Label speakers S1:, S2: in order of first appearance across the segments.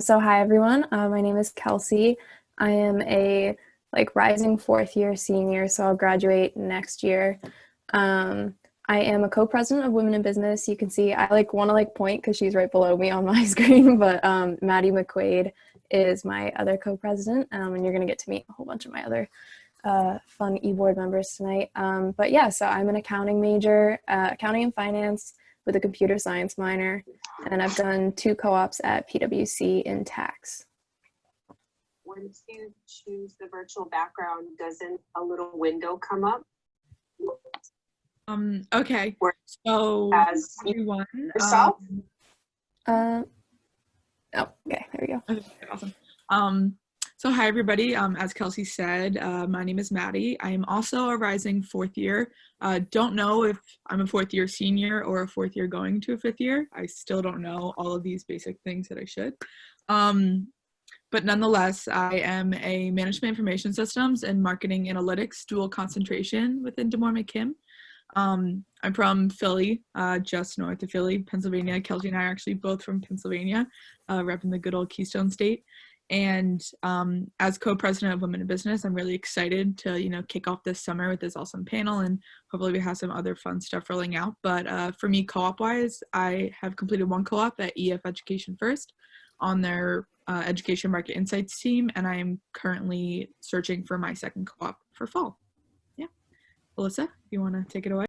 S1: So hi everyone, my name is Kelsey. I am a rising fourth year senior, so I'll graduate next year. Um, I am a co-president of Women in Business. You can see I want to point because she's right below me on my screen, but Maddie McQuaid is my other co-president, and you're gonna get to meet a whole bunch of my other fun e-board members tonight. But yeah, so I'm an accounting major, accounting and finance with a computer science minor, and I've done 2 co-ops at PwC in tax.
S2: Once you choose the virtual background, doesn't a little window come up?
S3: Okay. So
S2: As
S3: everyone,
S2: yourself?
S1: Oh, okay, there we go.
S3: okay, awesome. So hi everybody. As Kelsey said, my name is Maddie. I am also a rising fourth year. Don't know if I'm a fourth year senior or a fourth year going to a fifth year. I still don't know all of these basic things that I should. But nonetheless, I am a management information systems and marketing analytics dual concentration within DeMoor McKim. I'm from Philly, just north of Philly, Pennsylvania. Kelsey and I are actually both from Pennsylvania, repping the good old Keystone State. And as co-president of Women in Business, I'm really excited to, kick off this summer with this awesome panel, and hopefully we have some other fun stuff rolling out. But for me, co-op wise, I have completed 1 co-op at EF Education First on their education market insights team, and I'm currently searching for my 2nd co-op for fall. Yeah. Alyssa, if you want to take it away.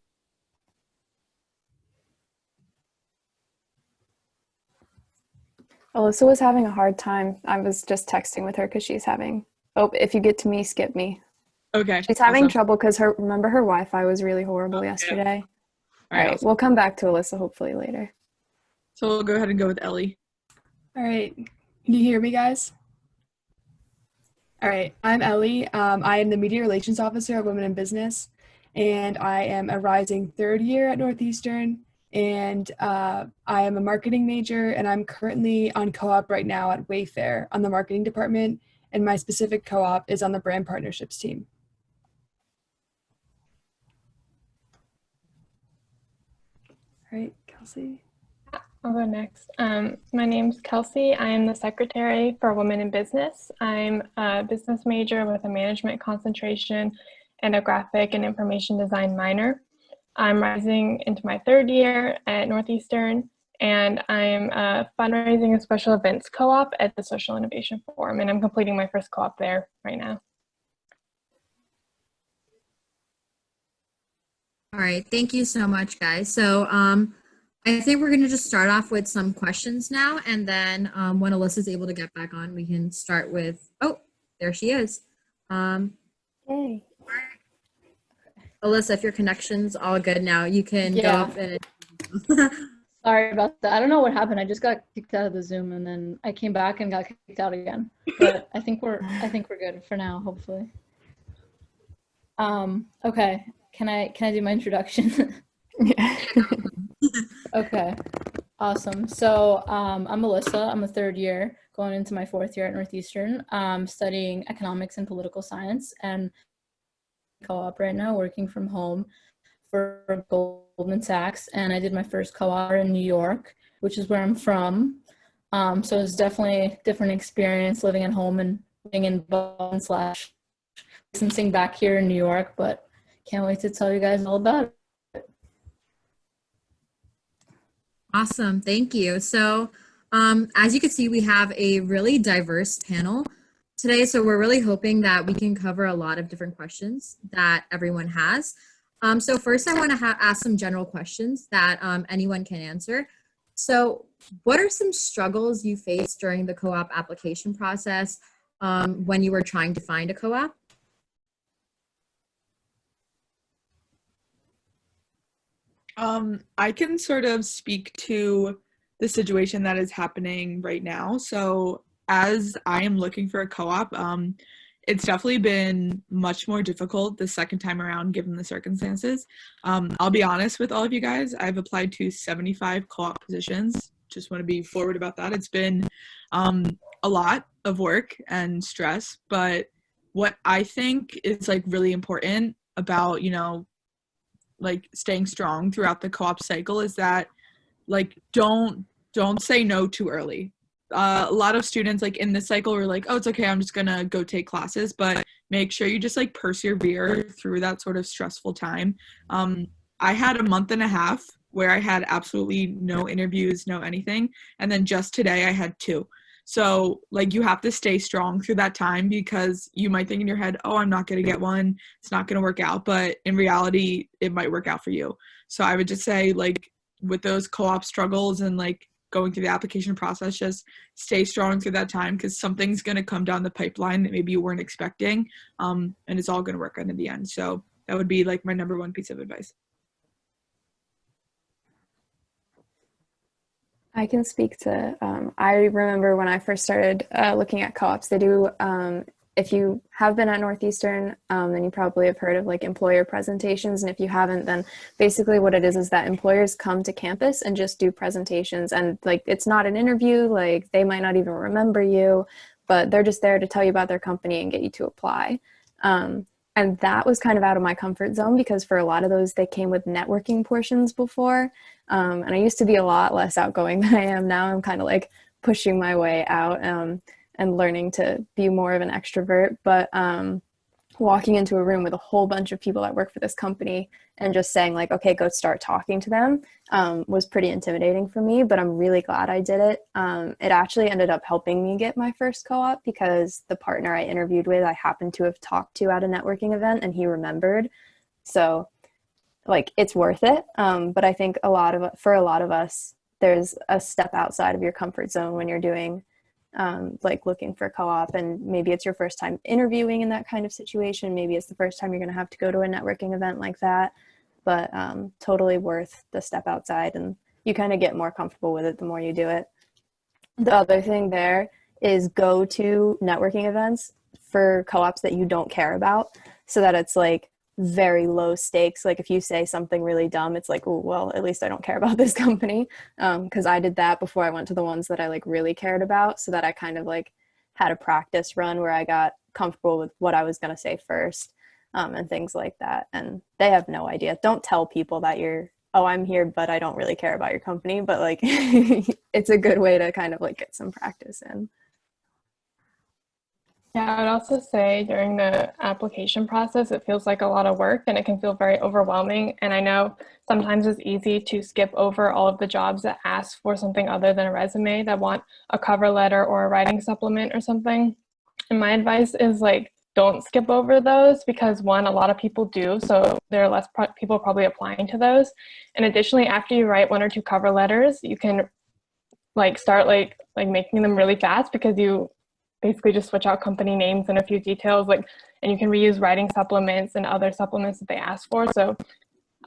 S1: Alyssa was having a hard time. I was just texting with her because she's having, if you get to me, skip me.
S3: Okay.
S1: She's having
S3: awesome.
S1: trouble because remember her Wi-Fi was really horrible yesterday.
S3: Yeah.
S1: All right,
S3: awesome.
S1: We'll come back to Alyssa hopefully later.
S3: So we'll go ahead and go with Ellie.
S4: All right, can you hear me, guys? All right, I'm Ellie. I am the Media Relations Officer of Women in Business, and I am a rising 3rd year at Northeastern, and I am a marketing major, and I'm currently on co-op right now at Wayfair on the marketing department, and my specific co-op is on the brand partnerships team. All right, Kelsey.
S5: I'll go next. My name's Kelsey. I am the secretary for Women in Business. I'm a business major with a management concentration and a graphic and information design minor. I'm rising into my 3rd year at Northeastern, and I'm a fundraising and special events co-op at the Social Innovation Forum, and I'm completing my 1st co-op there right now.
S6: All right, thank you so much, guys. So I think we're going to just start off with some questions now, and then when Alyssa's able to get back on, we can start with, oh, there she is.
S1: Hey.
S6: Alyssa, if your connection's all good now, you can go up and
S7: Sorry about that. I don't know what happened. I just got kicked out of the Zoom, and then I came back and got kicked out again. But I think we're good for now, hopefully. Okay. Can I do my introduction?
S1: Yeah.
S7: Okay. Awesome. So I'm Alyssa. I'm a 3rd year going into my 4th year at Northeastern, studying economics and political science, and co-op right now, working from home for Goldman Sachs. And I did my 1st co-op in New York, which is where I'm from. So it's definitely a different experience living at home and living in Boston / licensing back here in New York, but can't wait to tell you guys all about it.
S6: Awesome, thank you. So as you can see, we have a really diverse panel today. So we're really hoping that we can cover a lot of different questions that everyone has. So first I want to ask some general questions that anyone can answer. So what are some struggles you faced during the co-op application process when you were trying to find a co-op?
S3: I can sort of speak to the situation that is happening right now. So as I am looking for a co-op, it's definitely been much more difficult the 2nd time around given the circumstances. I'll be honest with all of you guys. I've applied to 75 co-op positions. Just want to be forward about that. It's been a lot of work and stress, but what I think is really important about, staying strong throughout the co-op cycle is that don't say no too early. a lot of students like in this cycle were like, oh, it's okay, I'm just gonna go take classes, but make sure you just like persevere through that sort of stressful time. I had a month and a half where I had absolutely no interviews, no anything, and then just today I had 2. So like you have to stay strong through that time, because you might think in your head, oh, I'm not going to get one, it's not going to work out, but in reality it might work out for you. So I would just say, like, with those co-op struggles and like going through the application process, just stay strong through that time, because something's going to come down the pipeline that maybe you weren't expecting, and it's all going to work out in the end. So that would be like my number one piece of advice.
S1: I can speak to, I remember when I first started looking at co-ops, they do, if you have been at Northeastern, then you probably have heard of like employer presentations. And if you haven't, then basically what it is that employers come to campus and just do presentations. And like, it's not an interview, like they might not even remember you, but they're just there to tell you about their company and get you to apply. And that was kind of out of my comfort zone, because for a lot of those, they came with networking portions before. And I used to be a lot less outgoing than I am now. I'm kind of like pushing my way out and learning to be more of an extrovert. But walking into a room with a whole bunch of people that work for this company and just saying like, okay, go start talking to them was pretty intimidating for me, but I'm really glad I did it. It actually ended up helping me get my first co-op, because the partner I interviewed with, I happened to have talked to at a networking event and he remembered. So like, it's worth it. But I think for a lot of us, there's a step outside of your comfort zone when you're doing like looking for co-op, and maybe it's your first time interviewing in that kind of situation. Maybe it's the first time you're going to have to go to a networking event like that, but totally worth the step outside, and you kind of get more comfortable with it the more you do it. The other thing there is go to networking events for co-ops that you don't care about, so that it's like very low stakes. Like if you say something really dumb, it's like, oh, well, at least I don't care about this company. Because I did that before I went to the ones that I like really cared about, so that I kind of like had a practice run where I got comfortable with what I was going to say first, and things like that. And they have no idea. Don't tell people that I'm here, but I don't really care about your company. But like, it's a good way to kind of like get some practice in.
S5: Yeah, I would also say during the application process, it feels like a lot of work and it can feel very overwhelming. And I know sometimes it's easy to skip over all of the jobs that ask for something other than a resume, that want a cover letter or a writing supplement or something. And my advice is like, don't skip over those, because one, a lot of people do. So there are less people probably applying to those. And additionally, after you write 1 or 2 cover letters, you can like start like making them really fast, because you basically just switch out company names and a few details, like, and you can reuse writing supplements and other supplements that they ask for. So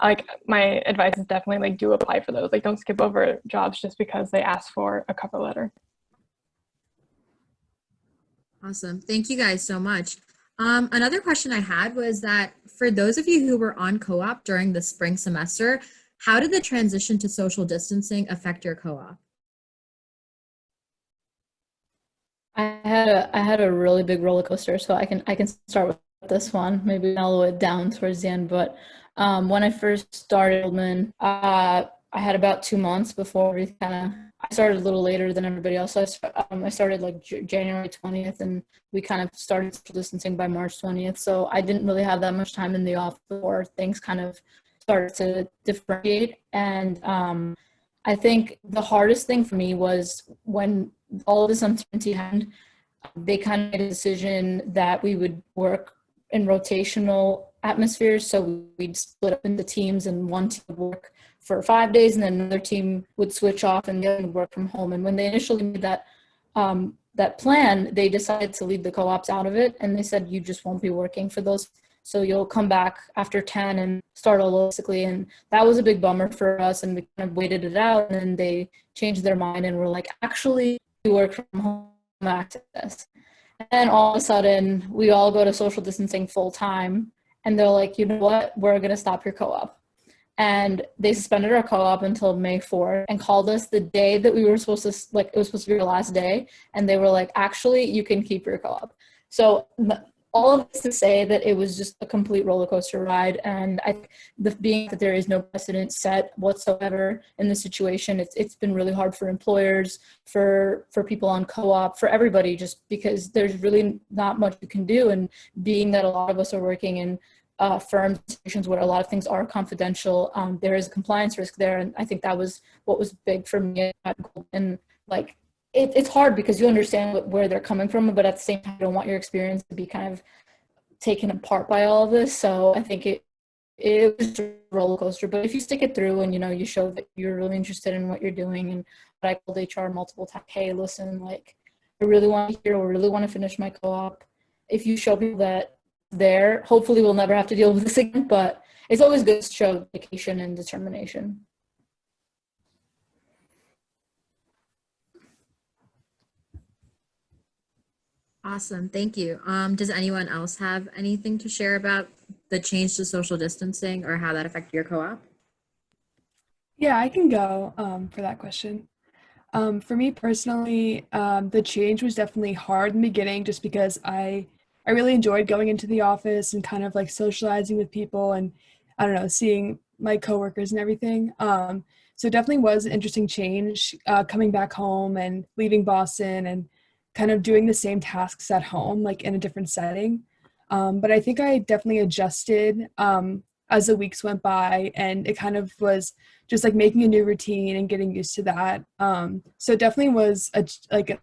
S5: like my advice is definitely like do apply for those. Like don't skip over jobs just because they ask for a cover letter.
S6: Awesome. Thank you guys so much. Another question I had was that for those of you who were on co-op during the spring semester, how did the transition to social distancing affect your co-op?
S7: I had a really big roller coaster, so I can start with this one, maybe not all the way down towards the end. But when I first started Goldman, I had about 2 months before we I started a little later than everybody else. So I started like January 20th, and we kind of started social distancing by March 20th. So I didn't really have that much time in the office before things kind of started to differentiate. And I think the hardest thing for me was when all of this uncertainty happened, they kind of made a decision that we would work in rotational atmospheres. So we'd split up into teams, and one team would work for 5 days, and then another team would switch off and the other would work from home. And when they initially made that plan, they decided to leave the co-ops out of it. And they said, you just won't be working for those. So you'll come back after 10 and start all basically. And that was a big bummer for us. And we kind of waited it out, and then they changed their mind and were like, actually, we work from home access. And all of a sudden, we all go to social distancing full time. And they're like, you know what, we're going to stop your co-op. And they suspended our co-op until May 4th and called us the day that we were supposed to, like, it was supposed to be our last day. And they were like, actually, you can keep your co-op. So all of this to say that it was just a complete roller coaster ride. And being that there is no precedent set whatsoever in this situation, it's been really hard for employers, for people on co-op, for everybody, just because there's really not much you can do. And being that a lot of us are working in firms, institutions where a lot of things are confidential, there is a compliance risk there. And I think that was what was big for me at Goldman. Like, it's hard because you understand where they're coming from, but at the same time, you don't want your experience to be kind of taken apart by all of this. So I think it was a roller coaster, but if you stick it through and, you show that you're really interested in what you're doing, and what I told HR multiple times, hey, listen, like, I really want to hear or really want to finish my co-op. If you show people that hopefully we'll never have to deal with this again, but it's always good to show dedication and determination.
S6: Awesome, thank you. Does anyone else have anything to share about the change to social distancing or how that affected your co-op?
S4: Yeah, I can go for that question. For me personally, the change was definitely hard in the beginning just because I really enjoyed going into the office and kind of like socializing with people and, I don't know, seeing my coworkers and everything. So it definitely was an interesting change coming back home and leaving Boston and kind of doing the same tasks at home, like in a different setting. But I think I definitely adjusted as the weeks went by, and it kind of was just like making a new routine and getting used to that. So it definitely was an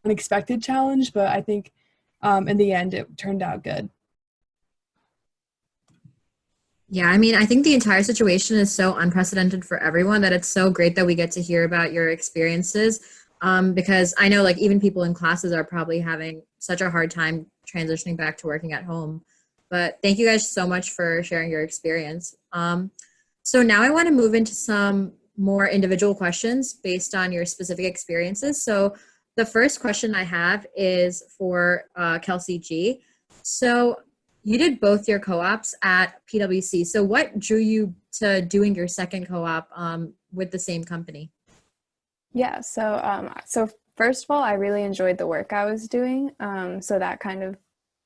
S4: unexpected challenge, but I think in the end it turned out good.
S6: Yeah, I mean, I think the entire situation is so unprecedented for everyone that it's so great that we get to hear about your experiences. Because I know like even people in classes are probably having such a hard time transitioning back to working at home. But thank you guys so much for sharing your experience. So now I want to move into some more individual questions based on your specific experiences. So the first question I have is for Kelsey G. So you did both your co-ops at PwC. So what drew you to doing your second co-op with the same company?
S1: Yeah, so first of all, I really enjoyed the work I was doing. So that kind of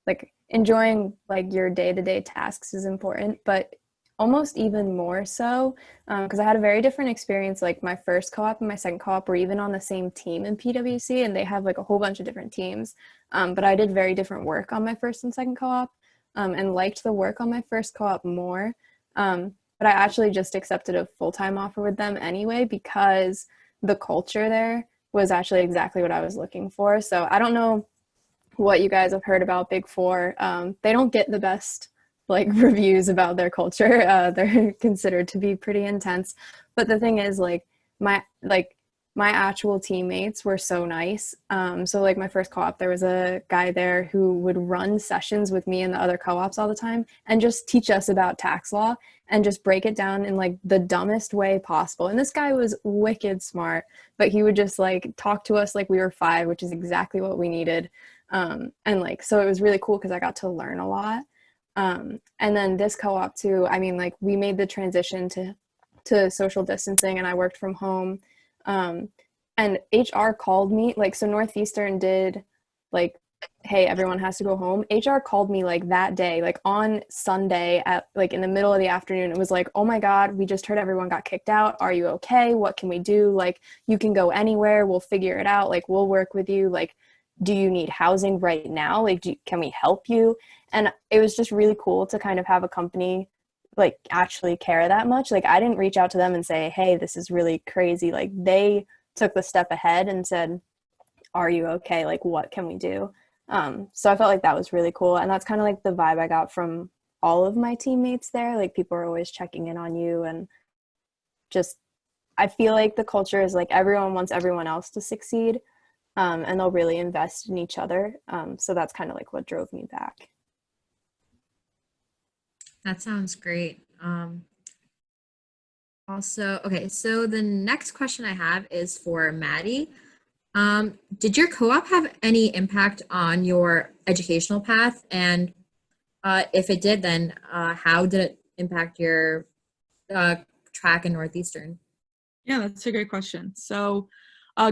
S1: like enjoying like your day-to-day tasks is important, but almost even more so because I had a very different experience. Like my first co-op and my second co-op were even on the same team in PwC, and they have like a whole bunch of different teams. But I did very different work on my first and second co-op and liked the work on my first co-op more. But I actually just accepted a full-time offer with them anyway because the culture there was actually exactly what I was looking for. So I don't know what you guys have heard about Big Four. They don't get the best like reviews about their culture. They're considered to be pretty intense. But the thing is, like my actual teammates were so nice. So like my first co-op, there was a guy there who would run sessions with me and the other co-ops all the time and just teach us about tax law and just break it down in like the dumbest way possible. And this guy was wicked smart, but he would just like talk to us like we were 5, which is exactly what we needed. And like, so it was really cool because I got to learn a lot. And then this co-op too, I mean, like we made the transition to social distancing and I worked from home. And HR called me, like, so Northeastern did like, hey, everyone has to go home. HR called me like that day, like on Sunday at like in the middle of the afternoon. It was like, oh my God, we just heard everyone got kicked out. Are you okay? What can we do? Like, you can go anywhere. We'll figure it out. Like, we'll work with you. Like, do you need housing right now? Like, can we help you? And it was just really cool to kind of have a company like actually care that much. Like, I didn't reach out to them and say, hey, this is really crazy. Like, they took the step ahead and said, are you okay? Like, what can we do? So I felt like that was really cool. And that's kind of like the vibe I got from all of my teammates there. Like, people are always checking in on you, and just, I feel like the culture is like everyone wants everyone else to succeed, and they'll really invest in each other. So that's kind of like what drove me back.
S6: That sounds great. Also, okay, so the next question I have is for Maddie. Did your co-op have any impact on your educational path? And if it did, then how did it impact your track in Northeastern?
S3: Yeah, that's a great question. So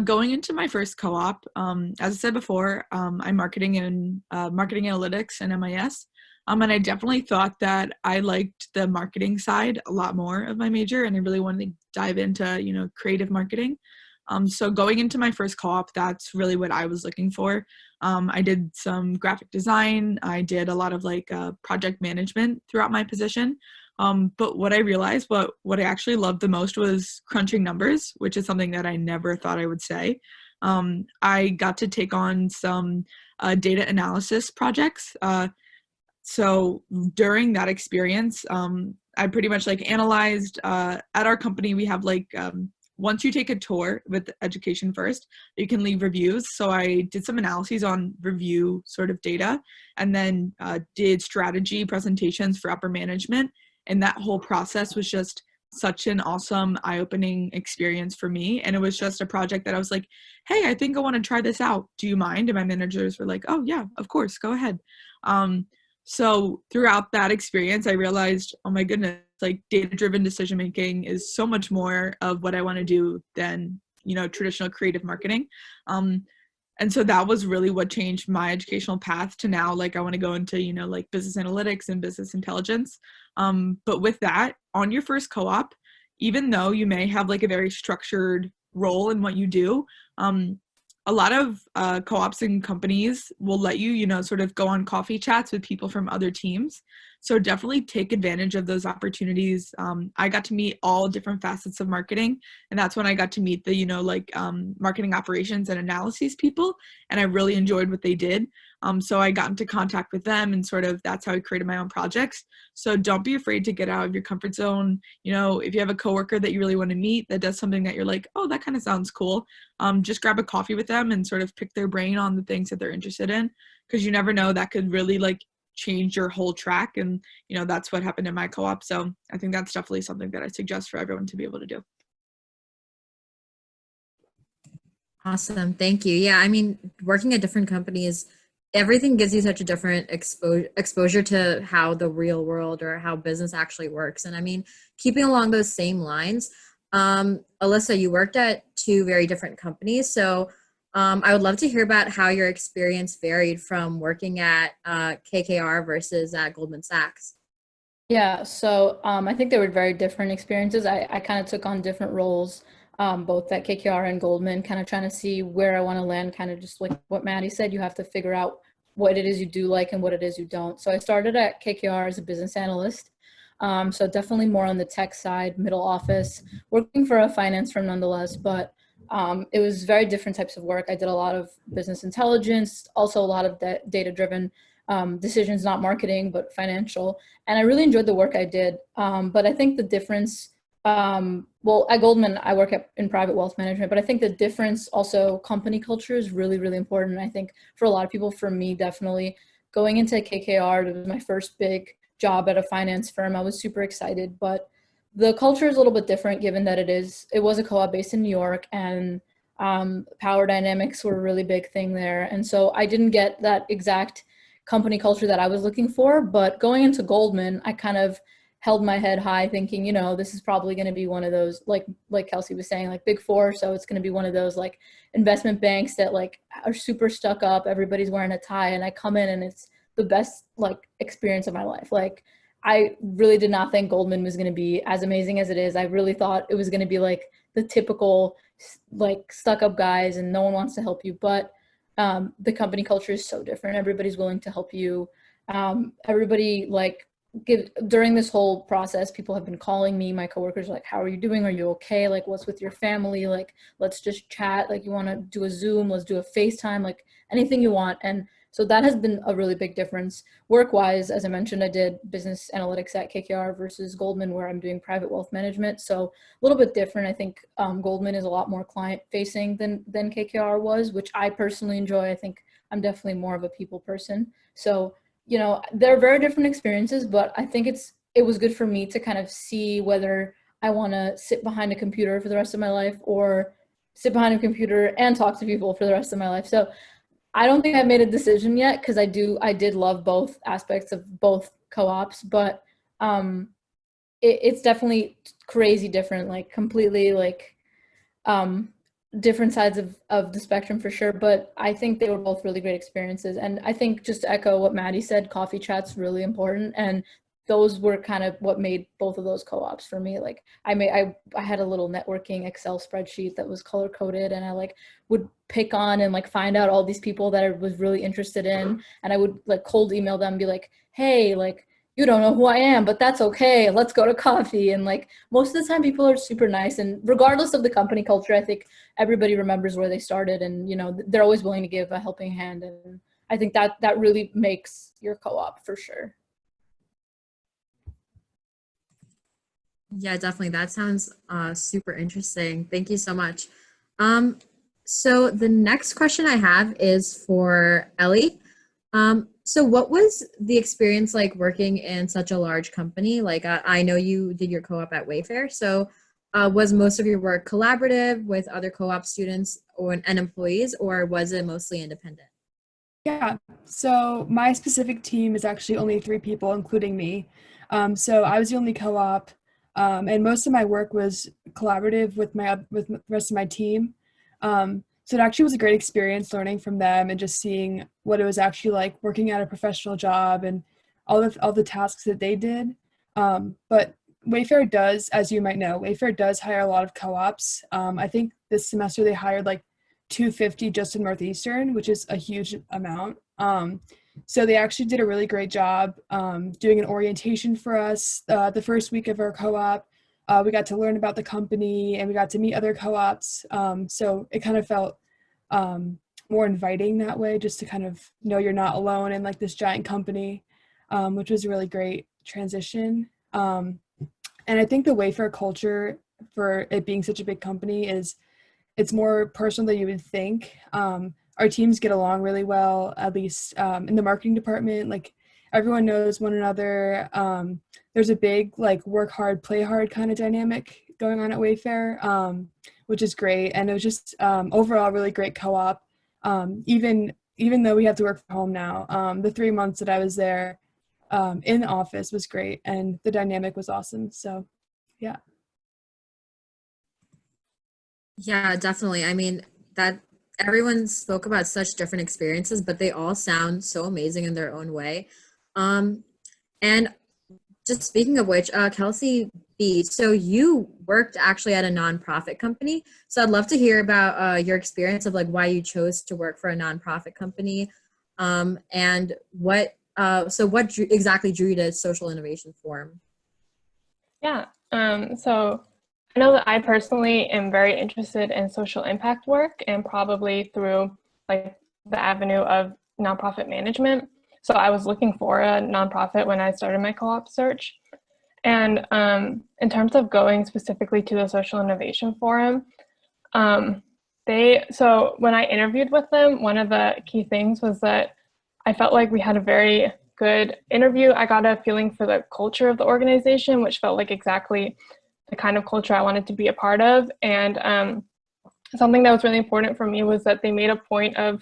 S3: going into my first co-op, as I said before, I'm marketing analytics and MIS. And I definitely thought that I liked the marketing side a lot more of my major, and I really wanted to dive into, you know, creative marketing. So going into my first co-op, that's really what I was looking for. I did some graphic design. I did a lot of like project management throughout my position. But what I realized, what I actually loved the most was crunching numbers, which is something that I never thought I would say. I got to take on some data analysis projects. So during that experience, I pretty much like analyzed, at our company, we have like, once you take a tour with Education First, you can leave reviews. So I did some analyses on review sort of data, and then did strategy presentations for upper management. And that whole process was just such an awesome eye-opening experience for me. And it was just a project that I was like, hey, I think I want to try this out. Do you mind? And my managers were like, oh yeah, of course, go ahead. So throughout that experience, I realized, oh my goodness, like data-driven decision making is so much more of what I want to do than, you know, traditional creative marketing. And so that was really what changed my educational path to now, like I want to go into, you know, like business analytics and business intelligence. But with that, on your first co-op, even though you may have like a very structured role in what you do, a lot of co-ops and companies will let you, you know, sort of go on coffee chats with people from other teams. So definitely take advantage of those opportunities. I got to meet all different facets of marketing, and that's when I got to meet the, you know, like marketing operations and analyses people, and I really enjoyed what they did. So I got into contact with them, and sort of that's how I created my own projects. So don't be afraid to get out of your comfort zone. You know, if you have a coworker that you really want to meet that does something that you're like, oh, that kind of sounds cool, just grab a coffee with them and sort of pick their brain on the things that they're interested in, because you never know, that could really like change your whole track. And, you know, that's what happened in my co-op. So I think that's definitely something that I suggest for everyone to be able to do.
S6: Awesome. Thank you. Yeah, I mean, working at different companies, everything gives you such a different exposure to how the real world or how business actually works. And I mean, keeping along those same lines, Alyssa, you worked at two very different companies. So I would love to hear about how your experience varied from working at KKR versus at Goldman Sachs.
S7: Yeah, so I think they were very different experiences. I kind of took on different roles, both at KKR and Goldman, kind of trying to see where I want to land, kind of just like what Maddie said, you have to figure out what it is you do like and what it is you don't. So I started at KKR as a business analyst. So definitely more on the tech side, middle office, working for a finance firm nonetheless, but it was very different types of work. I did a lot of business intelligence, also a lot of data-driven decisions, not marketing, but financial. And I really enjoyed the work I did. But I think the difference, well, at Goldman, I work in private wealth management, but I think the difference also, company culture is really, really important. I think for a lot of people, for me, definitely going into KKR, it was my first big job at a finance firm. I was super excited, but the culture is a little bit different given that it was a co-op based in New York, and power dynamics were a really big thing there. And so I didn't get that exact company culture that I was looking for, but going into Goldman, I kind of held my head high thinking, you know, this is probably going to be one of those, like Kelsey was saying, like Big Four. So it's going to be one of those like investment banks that like are super stuck up. Everybody's wearing a tie, and I come in and it's the best like experience of my life. Like I really did not think Goldman was going to be as amazing as it is. I really thought it was going to be like the typical like stuck up guys and no one wants to help you. But the company culture is so different. Everybody's willing to help you. Everybody like during this whole process, people have been calling me, my coworkers, like, how are you doing? Are you okay? Like, what's with your family? Like, let's just chat. Like, you want to do a Zoom? Let's do a FaceTime, like anything you want. And so that has been a really big difference. Work-wise, as I mentioned, I did business analytics at KKR versus Goldman, where I'm doing private wealth management. So a little bit different. I think Goldman is a lot more client-facing than KKR was, which I personally enjoy. I think I'm definitely more of a people person. So, you know, they're very different experiences, but I think it was good for me to kind of see whether I want to sit behind a computer for the rest of my life or sit behind a computer and talk to people for the rest of my life. So I don't think I've made a decision yet, because I did love both aspects of both co-ops, but it's definitely crazy different, like completely like different sides of the spectrum for sure, but I think they were both really great experiences. And I think, just to echo what Maddie said, coffee chat's really important, and those were kind of what made both of those co-ops for me. Like I had a little networking Excel spreadsheet that was color coded, and I like would pick on and like find out all these people that I was really interested in, and I would like cold email them and be like, hey, like, you don't know who I am, but that's okay. Let's go to coffee. And like most of the time people are super nice, and regardless of the company culture, I think everybody remembers where they started, and you know, they're always willing to give a helping hand. And I think that really makes your co-op for sure.
S6: Yeah, definitely. That sounds super interesting. Thank you so much. So the next question I have is for Ellie. So what was the experience like working in such a large company? Like I know you did your co-op at Wayfair. So was most of your work collaborative with other co-op students and employees, or was it mostly independent?
S4: Yeah, so my specific team is actually only 3 people, including me. So I was the only co-op, and most of my work was collaborative with the rest of my team. So it actually was a great experience learning from them and just seeing what it was actually like working at a professional job and all the tasks that they did. But Wayfair does, as you might know, Wayfair does hire a lot of co-ops. I think this semester they hired like 250 just in Northeastern, which is a huge amount. So they actually did a really great job doing an orientation for us the first week of our co-op. We got to learn about the company and we got to meet other co-ops. So it kind of felt more inviting that way, just to kind of know you're not alone in like this giant company, which was a really great transition. And I think the Wayfair culture, for it being such a big company, it's more personal than you would think. Our teams get along really well, at least in the marketing department. Like everyone knows one another. There's a big like work hard, play hard kind of dynamic going on at Wayfair, which is great. And it was just overall really great co-op. Even though we have to work from home now, the 3 months that I was there in the office was great, and the dynamic was awesome. So, yeah.
S6: Yeah, definitely. I mean, that everyone spoke about such different experiences, but they all sound so amazing in their own way. And just speaking of which, Kelsey B, so you worked actually at a nonprofit company. So I'd love to hear about your experience of like why you chose to work for a nonprofit company, and what exactly drew you to Social Innovation Forum?
S5: Yeah. So I know that I personally am very interested in social impact work, and probably through like the avenue of nonprofit management. So I was looking for a nonprofit when I started my co-op search. And in terms of going specifically to the Social Innovation Forum, so when I interviewed with them, one of the key things was that I felt like we had a very good interview. I got a feeling for the culture of the organization, which felt like exactly the kind of culture I wanted to be a part of. And something that was really important for me was that they made a point of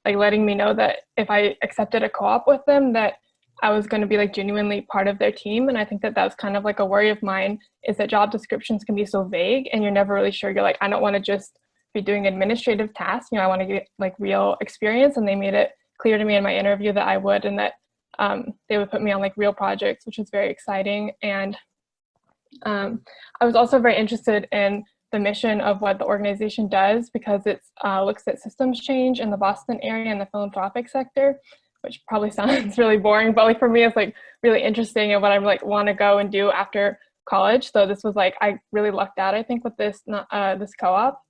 S5: like letting me know that if I accepted a co-op with them, that I was going to be like genuinely part of their team. And I think that that's kind of like a worry of mine, is that job descriptions can be so vague and you're never really sure. You're like, I don't want to just be doing administrative tasks. You know, I want to get like real experience. And they made it clear to me in my interview that I would, and that they would put me on like real projects, which was very exciting. And I was also very interested in the mission of what the organization does, because it looks at systems change in the Boston area and the philanthropic sector, which probably sounds really boring, but like for me, it's like really interesting and what I like want to go and do after college. So this was like, I really lucked out, I think, with this this co-op.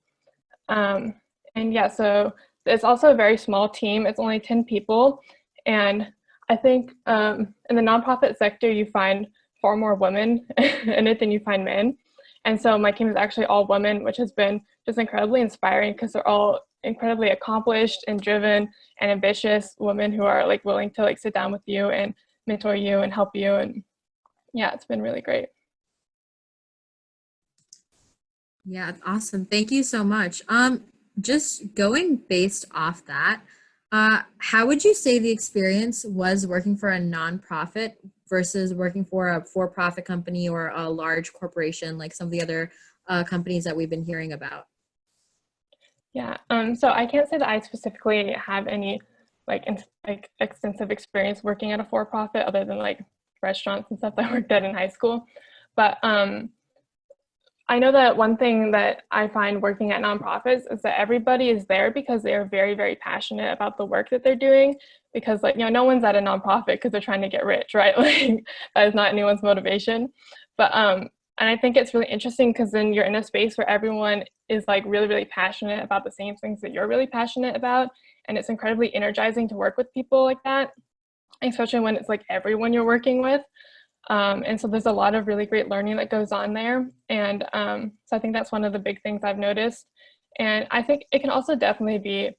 S5: And yeah, so it's also a very small team. It's only 10 people. And I think in the nonprofit sector, you find far more women in it than you find men. And so my team is actually all women, which has been just incredibly inspiring, because they're all incredibly accomplished and driven and ambitious women who are like willing to like sit down with you and mentor you and help you. And yeah, it's been really great.
S6: Yeah, awesome. Thank you so much. Just going based off that, how would you say the experience was working for a nonprofit versus working for a for-profit company or a large corporation like some of the other companies that we've been hearing about?
S5: Yeah, so I can't say that I specifically have any like extensive experience working at a for-profit other than like restaurants and stuff that I worked at in high school. But I know that one thing that I find working at nonprofits is that everybody is there because they are very, very passionate about the work that they're doing. Because like, you know, no one's at a nonprofit because they're trying to get rich, right? Like that is not anyone's motivation. But and I think it's really interesting because then you're in a space where everyone is like really, really passionate about the same things that you're really passionate about. And it's incredibly energizing to work with people like that, especially when it's like everyone you're working with. And so there's a lot of really great learning that goes on there. And so I think that's one of the big things I've noticed. And I think it can also definitely be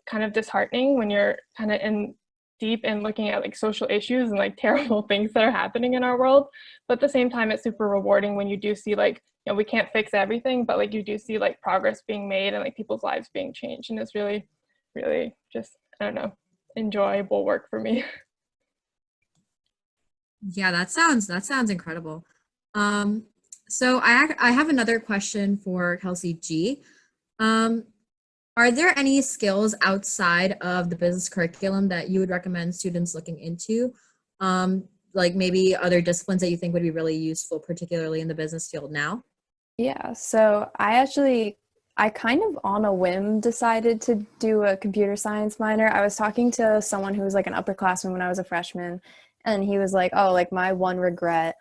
S5: kind of disheartening when you're kind of in deep in looking at like social issues and like terrible things that are happening in our world. But at the same time, it's super rewarding when you do see like, you know, we can't fix everything, but like you do see like progress being made and like people's lives being changed. And it's really, really just, I don't know, enjoyable work for me.
S6: Yeah, that sounds incredible. So I have another question for Kelsey G. Are there any skills outside of the business curriculum that you would recommend students looking into? Like maybe other disciplines that you think would be really useful, particularly in the business field now?
S1: Yeah, so I kind of on a whim decided to do a computer science minor. I was talking to someone who was like an upperclassman when I was a freshman, and he was like, oh, like my one regret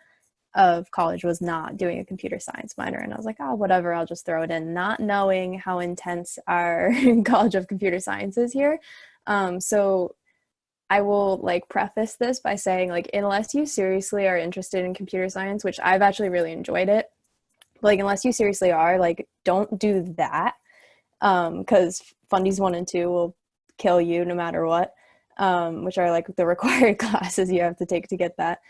S1: of college was not doing a computer science minor. And I was like, oh, whatever, I'll just throw it in, not knowing how intense our College of Computer Science is here. So I will like preface this by saying like, unless you seriously are interested in computer science, which I've actually really enjoyed it, like unless you seriously are, like don't do that, because fundies 1 and 2 will kill you no matter what, which are like the required classes you have to take to get that.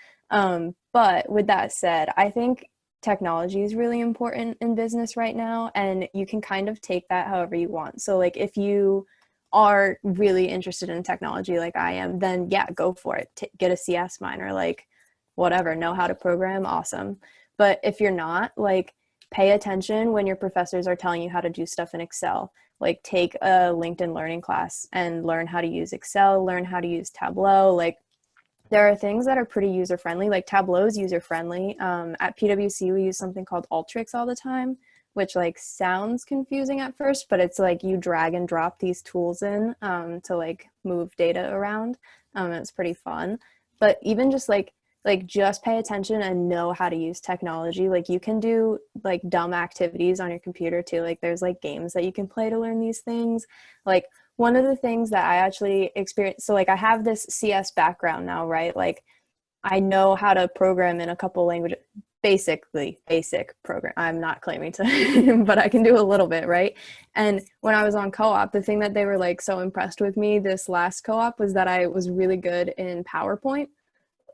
S1: But with that said, I think technology is really important in business right now, and you can kind of take that however you want. So like if you are really interested in technology like I am, then yeah, go for it. Get a CS minor, like whatever, know how to program, awesome. But if you're not, like pay attention when your professors are telling you how to do stuff in Excel. Like take a LinkedIn learning class and learn how to use Excel, learn how to use Tableau. Like there are things that are pretty user-friendly, like Tableau is user-friendly. At PwC, we use something called Alteryx all the time, which like sounds confusing at first, but it's like you drag and drop these tools in to like move data around. It's pretty fun. But even just like just pay attention and know how to use technology. Like you can do like dumb activities on your computer too. Like there's like games that you can play to learn these things. Like one of the things that I actually experienced, so like I have this CS background now, right? Like I know how to program in a couple languages, basic program. I'm not claiming to, but I can do a little bit, right? And when I was on co-op, the thing that they were like so impressed with me this last co-op was that I was really good in PowerPoint.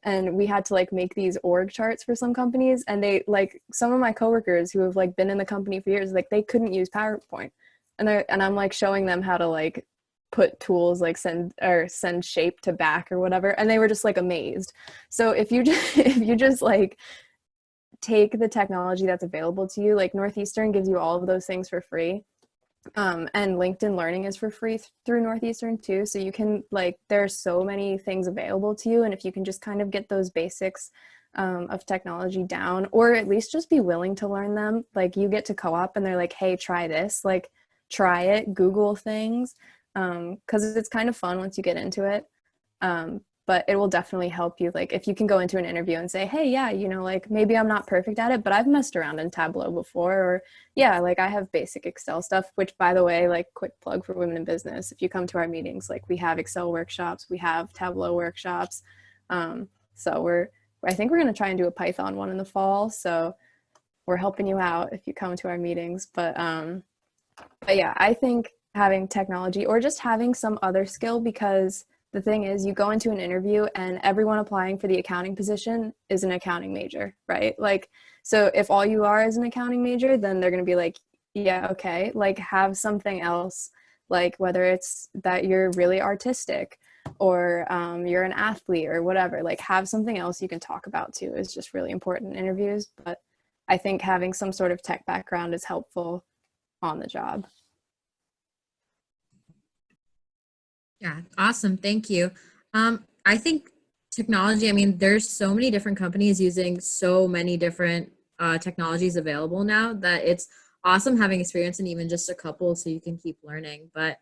S1: And we had to like make these org charts for some companies, and they like some of my coworkers who have like been in the company for years, like they couldn't use PowerPoint, and I'm like showing them how to like put tools like send shape to back or whatever, and they were just like amazed. So if you just like take the technology that's available to you, like Northeastern gives you all of those things for free. And LinkedIn Learning is for free through Northeastern too. So you can like, there's so many things available to you. And if you can just kind of get those basics of technology down, or at least just be willing to learn them, like you get to co-op and they're like, hey, try this, like try it, Google things. Cause it's kind of fun once you get into it. But it will definitely help you. Like if you can go into an interview and say, hey, yeah, you know, like maybe I'm not perfect at it, but I've messed around in Tableau before, or yeah, like I have basic Excel stuff, which by the way, like quick plug for women in business. If you come to our meetings, like we have Excel workshops, we have Tableau workshops. So I think we're going to try and do a Python one in the fall. So we're helping you out if you come to our meetings. But yeah, I think having technology or just having some other skill, because the thing is, you go into an interview and everyone applying for the accounting position is an accounting major, right? Like, so if all you are is an accounting major, then they're going to be like, yeah, okay, like have something else, like whether it's that you're really artistic or you're an athlete or whatever, like have something else you can talk about too is just really important in interviews. But I think having some sort of tech background is helpful on the job.
S6: Yeah, awesome. Thank you. I think technology, I mean, there's so many different companies using so many different technologies available now that it's awesome having experience in even just a couple so you can keep learning. But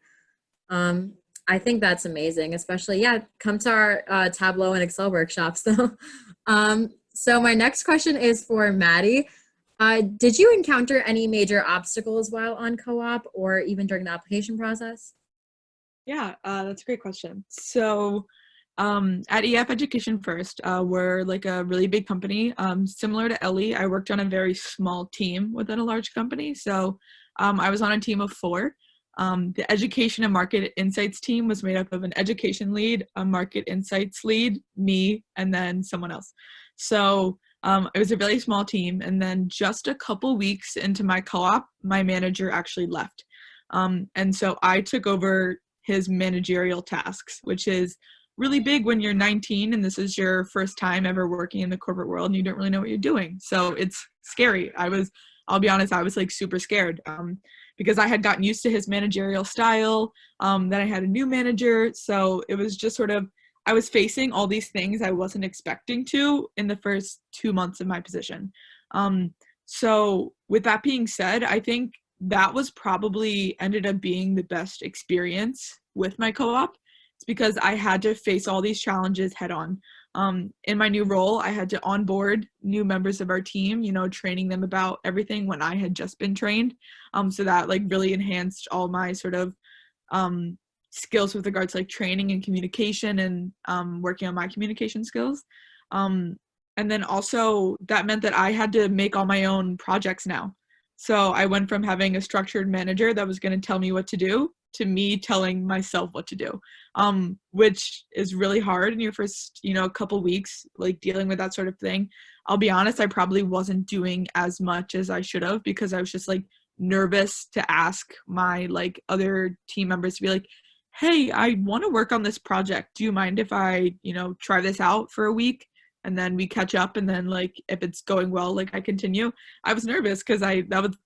S6: um, I think that's amazing, especially, yeah, come to our Tableau and Excel workshops though. So my next question is for Maddie. Did you encounter any major obstacles while on co-op or even during the application process?
S3: Yeah, that's a great question. So at EF Education First, we're like a really big company. Similar to Ellie, I worked on a very small team within a large company. So I was on a team of 4. The education and market insights team was made up of an education lead, a market insights lead, me, and then someone else. So it was a really small team. And then just a couple weeks into my co-op, my manager actually left. And so I took over his managerial tasks, which is really big when you're 19 and this is your first time ever working in the corporate world and you don't really know what you're doing. So it's scary. I'll be honest, I was like super scared because I had gotten used to his managerial style. Then I had a new manager. So it was just sort of, I was facing all these things I wasn't expecting to in the first 2 months of my position. So with that being said, I think that was probably ended up being the best experience with my co-op. It's because I had to face all these challenges head on. In my new role, I had to onboard new members of our team, training them about everything when I had just been trained. So that like really enhanced all my sort of skills with regards to like training and communication and working on my communication skills. And then also that meant that I had to make all my own projects now. So I went from having a structured manager that was going to tell me what to do to me telling myself what to do, which is really hard in your first, couple weeks, like dealing with that sort of thing. I'll be honest, I probably wasn't doing as much as I should have because I was just like nervous to ask my like other team members to be like, hey, I want to work on this project. Do you mind if I, try this out for a week? And then we catch up, and then like if it's going well, like I continue. I was nervous because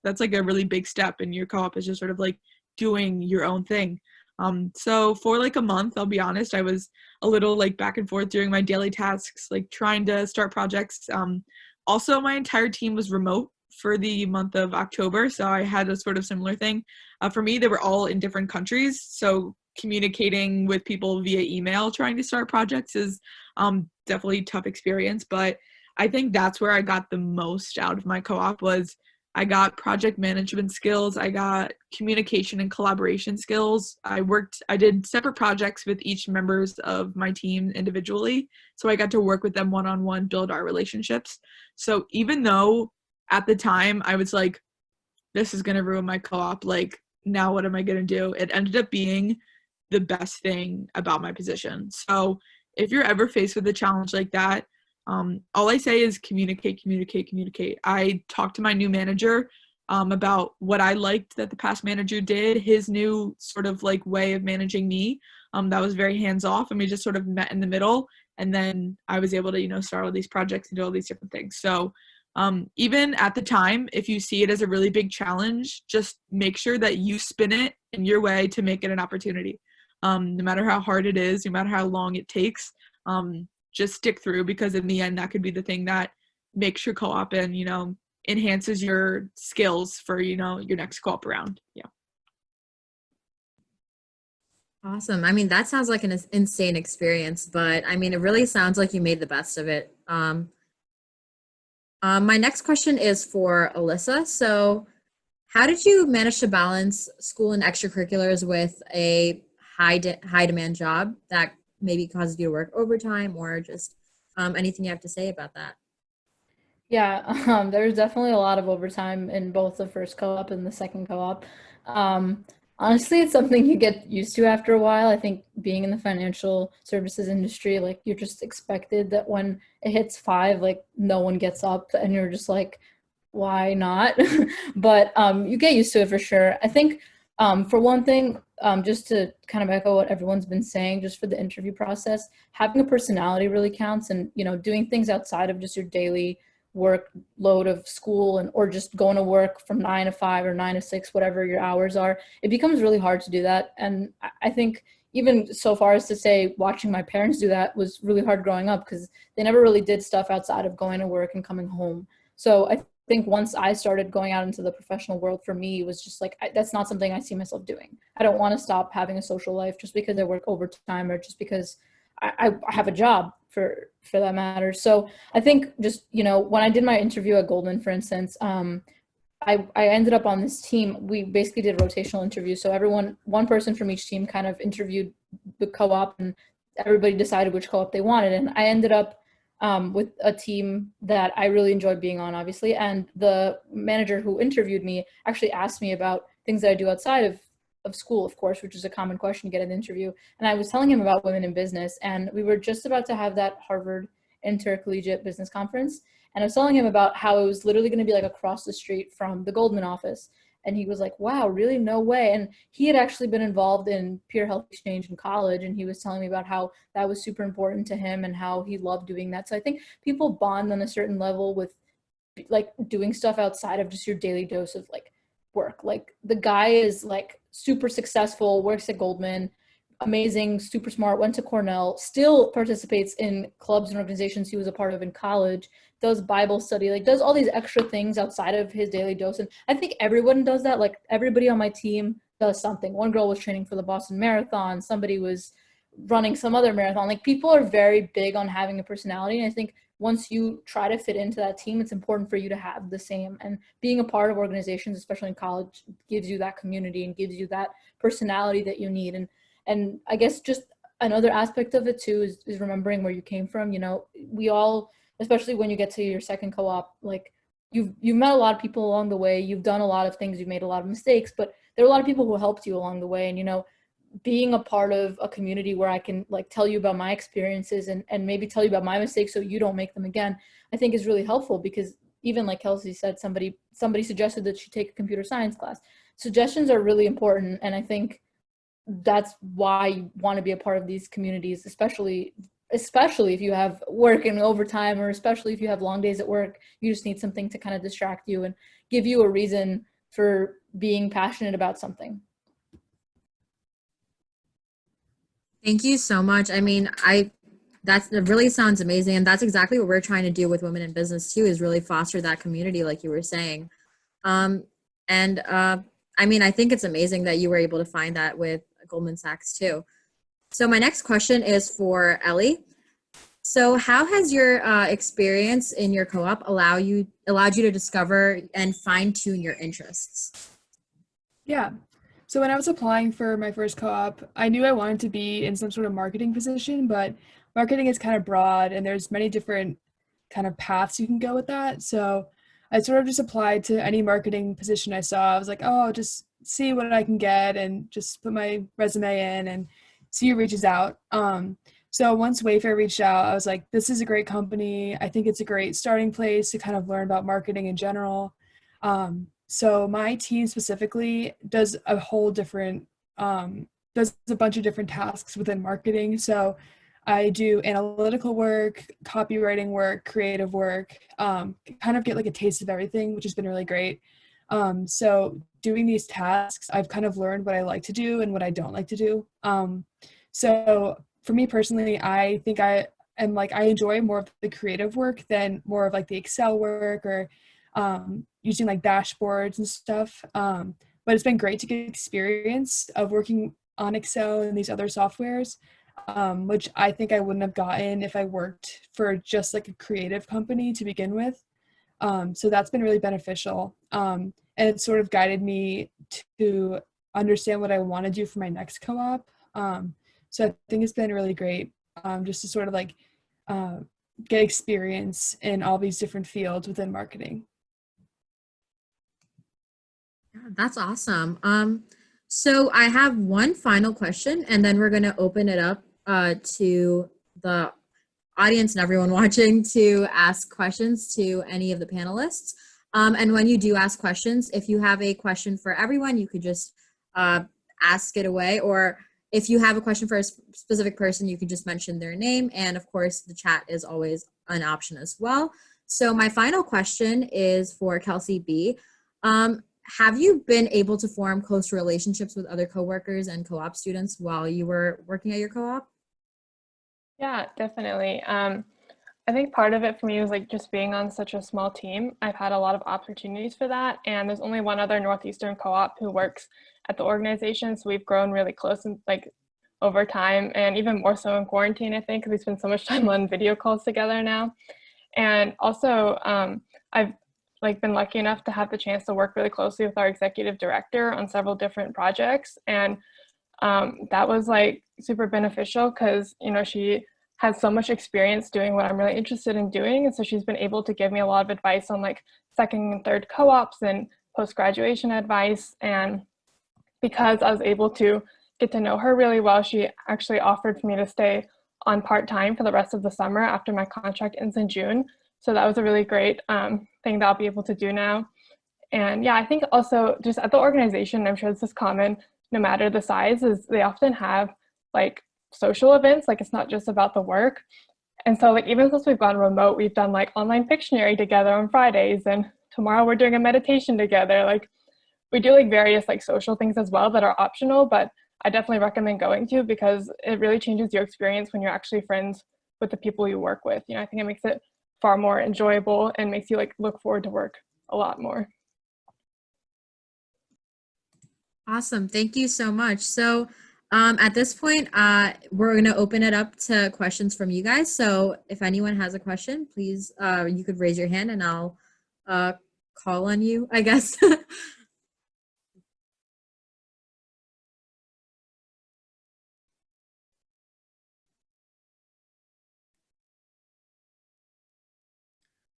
S3: that's like a really big step in your co-op, is just sort of like doing your own thing. So for like a month, I'll be honest, I was a little like back and forth doing my daily tasks, like trying to start projects. Also, my entire team was remote for the month of October, so I had a sort of similar thing. For me, they were all in different countries, so communicating with people via email trying to start projects is definitely a tough experience, but I think that's where I got the most out of my co-op. Was I got project management skills, I got communication and collaboration skills. I did separate projects with each members of my team individually, so I got to work with them one-on-one, build our relationships. So even though at the time I was like, this is going to ruin my co-op, like now what am I going to do, it ended up being the best thing about my position. So if you're ever faced with a challenge like that, all I say is communicate. I talked to my new manager about what I liked that the past manager did, his new sort of like way of managing me. That was very hands off, and we just sort of met in the middle. And then I was able to, start all these projects and do all these different things. So even at the time, if you see it as a really big challenge, just make sure that you spin it in your way to make it an opportunity. No matter how hard it is, no matter how long it takes, just stick through, because in the end, that could be the thing that makes your co-op and, enhances your skills for, your next co-op round. Yeah.
S6: Awesome. I mean, that sounds like an insane experience, but I mean, it really sounds like you made the best of it. My next question is for Alyssa. So how did you manage to balance school and extracurriculars with a high demand job that maybe causes you to work overtime, or just anything you have to say about that?
S7: Yeah, there's definitely a lot of overtime in both the first co-op and the second co-op. Honestly, it's something you get used to after a while. I think being in the financial services industry, like you're just expected that when it hits 5, like no one gets up, and you're just like, why not? But you get used to it for sure. I think for one thing, just to kind of echo what everyone's been saying, just for the interview process, having a personality really counts, and doing things outside of just your daily workload of school or just going to work from 9 to 5 or 9 to 6, whatever your hours are. It becomes really hard to do that, and I think even so far as to say watching my parents do that was really hard growing up because they never really did stuff outside of going to work and coming home. So I think once I started going out into the professional world, for me, it was just like, that's not something I see myself doing. I don't want to stop having a social life just because I work overtime or just because I have a job for that matter. So I think just, you know, when I did my interview at Goldman, for instance, I ended up on this team. We basically did rotational interviews. So one person from each team kind of interviewed the co-op and everybody decided which co-op they wanted. And I ended up with a team that I really enjoyed being on, obviously. And the manager who interviewed me actually asked me about things that I do outside of school, of course, which is a common question to get an interview. And I was telling him about women in business, and we were just about to have that Harvard Intercollegiate Business Conference. And I was telling him about how it was literally going to be like across the street from the Goldman office. And he was like, wow, really? No way. And he had actually been involved in peer health exchange in college. And he was telling me about how that was super important to him and how he loved doing that. So I think people bond on a certain level with like doing stuff outside of just your daily dose of like work. Like the guy is like super successful, works at Goldman, amazing, super smart, went to Cornell, still participates in clubs and organizations he was a part of in college, does Bible study, like does all these extra things outside of his daily dose. And I think everyone does that. Like everybody on my team does something. One girl was training for the Boston Marathon. Somebody was running some other marathon. Like people are very big on having a personality. And I think once you try to fit into that team, it's important for you to have the same. And being a part of organizations, especially in college, gives you that community and gives you that personality that you need. And I guess just another aspect of it too is remembering where you came from. You know, we all, especially when you get to your second co-op, like you've met a lot of people along the way. You've done a lot of things. You've made a lot of mistakes, but there are a lot of people who helped you along the way. And, you know, being a part of a community where I can like tell you about my experiences and maybe tell you about my mistakes so you don't make them again, I think is really helpful because even like Kelsey said, somebody suggested that she take a computer science class. Suggestions are really important. And I think that's why you want to be a part of these communities, especially if you have work and overtime, or especially if you have long days at work. You just need something to kind of distract you and give you a reason for being passionate about something.
S6: Thank you so much. I mean, that really sounds amazing. And that's exactly what we're trying to do with Women in Business too, is really foster that community, like you were saying. I mean, I think it's amazing that you were able to find that with Goldman Sachs too. So my next question is for Ellie. So how has your experience in your co-op allowed you to discover and fine-tune your interests?
S4: Yeah. So when I was applying for my first co-op, I knew I wanted to be in some sort of marketing position, but marketing is kind of broad and there's many different kind of paths you can go with that. So I sort of just applied to any marketing position I saw. I was like, oh, I'll just see what I can get and just put my resume in and see who reaches out. So once Wayfair reached out, I was like, this is a great company. I think it's a great starting place to kind of learn about marketing in general. So my team specifically does a whole different, does a bunch of different tasks within marketing. So I do analytical work, copywriting work, creative work, kind of get like a taste of everything, which has been really great. So doing these tasks, I've kind of learned what I like to do and what I don't like to do. So for me personally, I think I enjoy more of the creative work than more of like the Excel work or using like dashboards and stuff. But it's been great to get experience of working on Excel and these other softwares, which I think I wouldn't have gotten if I worked for just like a creative company to begin with. So that's been really beneficial. And it sort of guided me to understand what I want to do for my next co-op. So I think it's been really great just to sort of like get experience in all these different fields within marketing.
S6: Yeah, that's awesome. So I have one final question, and then we're going to open it up to the audience and everyone watching to ask questions to any of the panelists. And when you do ask questions, if you have a question for everyone, you could just ask it away. Or if you have a question for a specific person, you can just mention their name. And of course, the chat is always an option as well. So my final question is for Kelsey B. have you been able to form close relationships with other coworkers and co-op students while you were working at your co-op?
S5: Yeah, definitely. I think part of it for me was like just being on such a small team. I've had a lot of opportunities for that, and there's only one other Northeastern co-op who works at the organization, so we've grown really close and like over time, and even more so in quarantine, I think, because we spend so much time on video calls together now. And also, I've like been lucky enough to have the chance to work really closely with our executive director on several different projects, and that was like super beneficial because she has so much experience doing what I'm really interested in doing, and so she's been able to give me a lot of advice on like second and third co-ops and post-graduation advice. And because I was able to get to know her really well, she actually offered for me to stay on part-time for the rest of the summer after my contract ends in June. So that was a really great thing that I'll be able to do now. And yeah, I think also just at the organization, I'm sure this is common no matter the size, is they often have like social events, like it's not just about the work. And so like even since we've gone remote, we've done like online Pictionary together on Fridays, and tomorrow we're doing a meditation together. Like we do like various like social things as well that are optional, but I definitely recommend going to because it really changes your experience when you're actually friends with the people you work with. I think it makes it far more enjoyable and makes you like look forward to work a lot more.
S6: Awesome. Thank you so much. So at this point, we're going to open it up to questions from you guys. So if anyone has a question, please, you could raise your hand and I'll call on you, I guess.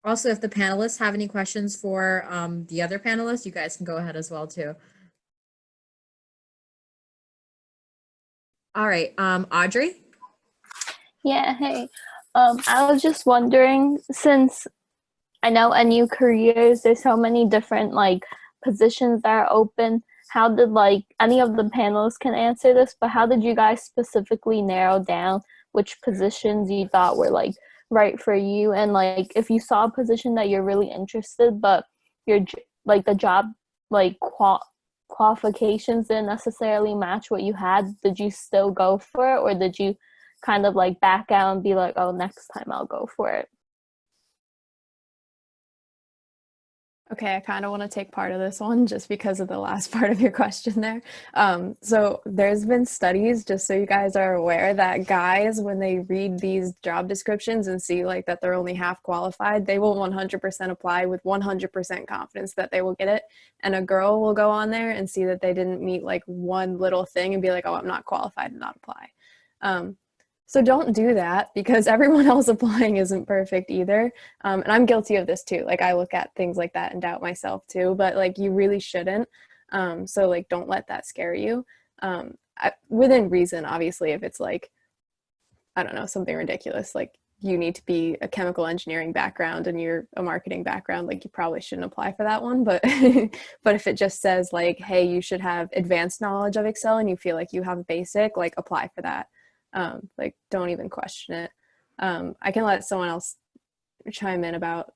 S6: Also, if the panelists have any questions for the other panelists, you guys can go ahead as well too. All right, Audrey?
S8: Yeah, hey. I was just wondering, since I know NU careers, there's so many different like positions that are open. How did like any of the panelists can answer this, but how did you guys specifically narrow down which positions you thought were like right for you? And like if you saw a position that you're really interested, but your like the job like qualifications didn't necessarily match what you had, did you still go for it, or did you kind of like back out and be like, oh, next time I'll go for it?
S1: Okay, I kind of want to take part of this one just because of the last part of your question there. So there's been studies, just so you guys are aware, that guys, when they read these job descriptions and see like that they're only half qualified, they will 100% apply with 100% confidence that they will get it. And a girl will go on there and see that they didn't meet like one little thing and be like, oh, I'm not qualified and not apply. So don't do that, because everyone else applying isn't perfect either. And I'm guilty of this too. Like I look at things like that and doubt myself too, but like you really shouldn't. So like don't let that scare you. Within reason, obviously, if it's like, I don't know, something ridiculous, like you need to be a chemical engineering background and you're a marketing background, like you probably shouldn't apply for that one. But but if it just says like, hey, you should have advanced knowledge of Excel and you feel like you have basic, like apply for that. Like don't even question it. I can let someone else chime in about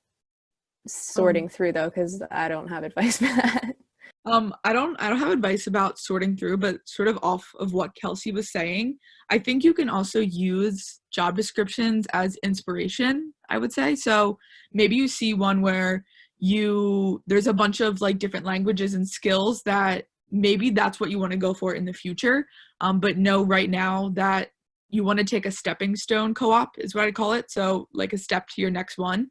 S1: sorting through though, because I don't have advice for that.
S3: I don't have advice about sorting through, but sort of off of what Kelsey was saying, I think you can also use job descriptions as inspiration, I would say. So maybe you see one where there's a bunch of like different languages and skills that maybe that's what you want to go for in the future. But know right now that you want to take a stepping stone co-op is what I call it. So like a step to your next one.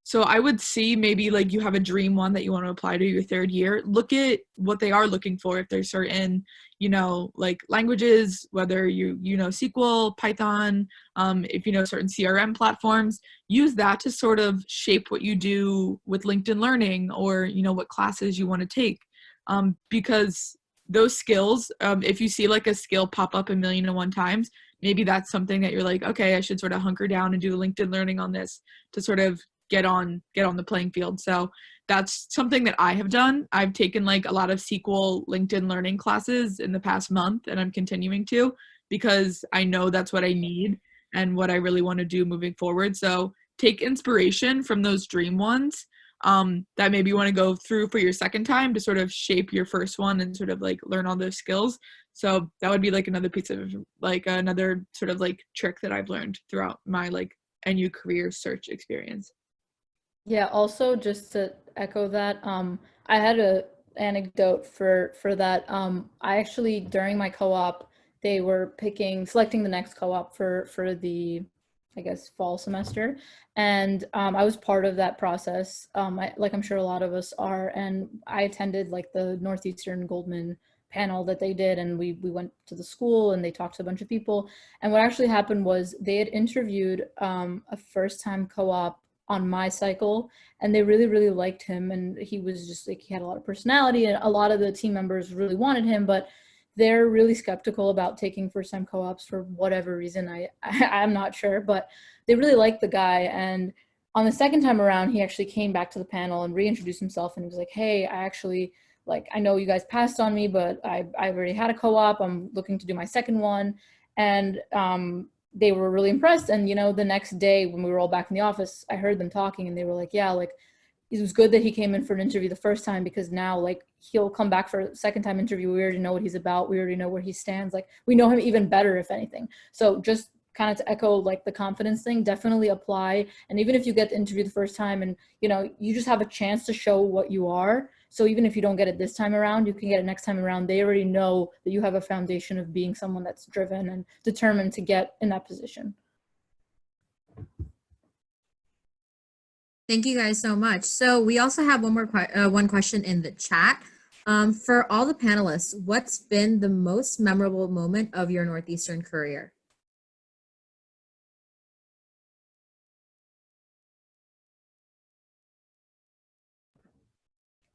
S3: So I would see maybe like you have a dream one that you want to apply to your third year. Look at what they are looking for. If there's certain, like languages, whether you know SQL, Python, if you know certain CRM platforms, use that to sort of shape what you do with LinkedIn Learning or, what classes you want to take. Because those skills, if you see like a skill pop up 1,000,001 times, maybe that's something that you're like, okay, I should sort of hunker down and do LinkedIn Learning on this to sort of get on the playing field. So that's something that I have done. I've taken like a lot of SQL LinkedIn Learning classes in the past month, and I'm continuing to, because I know that's what I need and what I really want to do moving forward. So take inspiration from those dream ones. that maybe you want to go through for your second time to sort of shape your first one and sort of like learn all those skills. So that would be like another piece of like another sort of like trick that I've learned throughout my like NU career search experience.
S7: Yeah, also just to echo that, I had a anecdote for that. I actually during my co-op, they were selecting the next co-op for the, I guess, fall semester, and I was part of that process. Like I'm sure a lot of us are, and I attended like the Northeastern Goldman panel that they did, and we went to the school and they talked to a bunch of people. And what actually happened was they had interviewed a first-time co-op on my cycle, and they really liked him, and he was just like, he had a lot of personality, and a lot of the team members really wanted him, but they're really skeptical about taking first-time co-ops for whatever reason. I'm not sure, but they really liked the guy. And on the second time around, he actually came back to the panel and reintroduced himself, and he was like, hey, I actually, like, I know you guys passed on me, but I've already had a co-op, I'm looking to do my second one. And they were really impressed. And, you know, the next day when we were all back in the office, I heard them talking, and they were like, yeah, like, it was good that he came in for an interview the first time, because now, like, he'll come back for a second time interview. We already know what he's about. We already know where he stands. Like, we know him even better, if anything. So just kind of to echo, like, the confidence thing, definitely apply. And even if you get the interview the first time and, you know, you just have a chance to show what you are. So even if you don't get it this time around, you can get it next time around. They already know that you have a foundation of being someone that's driven and determined to get in that position.
S6: Thank you guys so much. So we also have one question in the chat. For all the panelists, what's been the most memorable moment of your Northeastern career?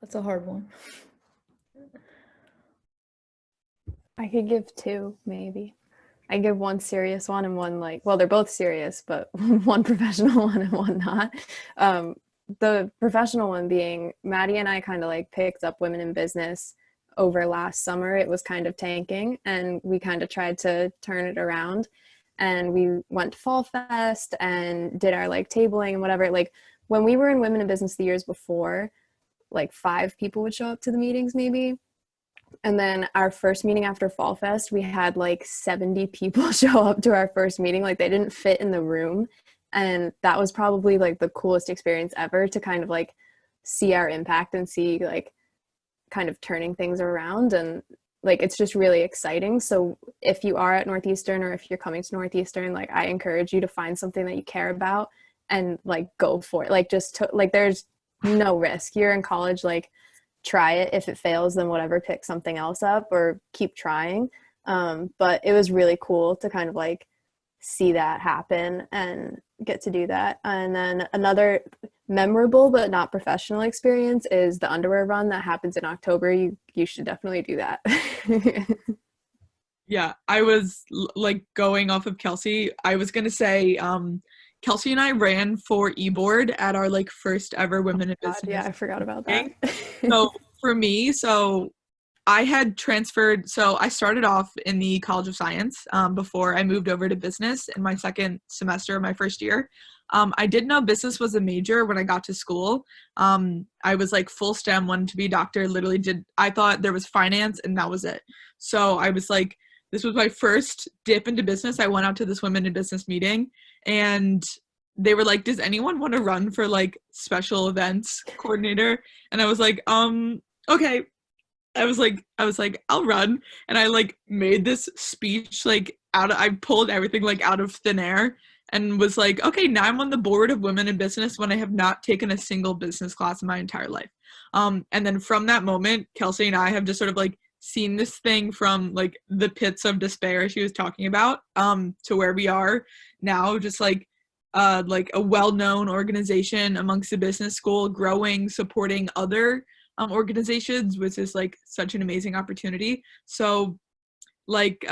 S7: That's a hard one.
S1: I could give two, maybe. I give one serious one and one like, well, they're both serious, but one professional one and one not. The professional one being Maddie and I kind of like picked up Women in Business over last summer. It was kind of tanking, and we kind of tried to turn it around. And we went to Fall Fest and did our like tabling and whatever. Like when we were in Women in Business the years before, like 5 people would show up to the meetings maybe. And then our first meeting after Fall Fest, we had like 70 people show up to our first meeting. Like they didn't fit in the room. And that was probably like the coolest experience ever, to kind of like see our impact and see like kind of turning things around. And like, it's just really exciting. So if you are at Northeastern, or if you're coming to Northeastern, like I encourage you to find something that you care about and like go for it. Like like there's no risk. You're in college, like try it. If it fails, then whatever, pick something else up or keep trying. But it was really cool to kind of like see that happen and get to do that. And then another memorable but not professional experience is the underwear run that happens in October. You should definitely do that.
S3: Yeah, I was like going off of Kelsey. I was gonna say, Kelsey and I ran for e-board at our like first ever Women in Business.
S1: Yeah, I forgot about that.
S3: So for me, I had transferred, so I started off in the College of Science before I moved over to business in my second semester of my first year. I didn't know business was a major when I got to school. I was like full STEM, wanted to be a doctor, I thought there was finance and that was it. So I was like, this was my first dip into business. I went out to this Women in Business meeting, and they were like, does anyone want to run for like special events coordinator? And I was like, okay. I was like, I'll run. And I like made this speech, like I pulled everything like out of thin air and was like, okay, now I'm on the board of Women in Business when I have not taken a single business class in my entire life. And then from that moment, Kelsey and I have just sort of like seen this thing from like the pits of despair she was talking about to where we are now, just like a well-known organization amongst the business school, growing, supporting other organizations, which is like such an amazing opportunity. So like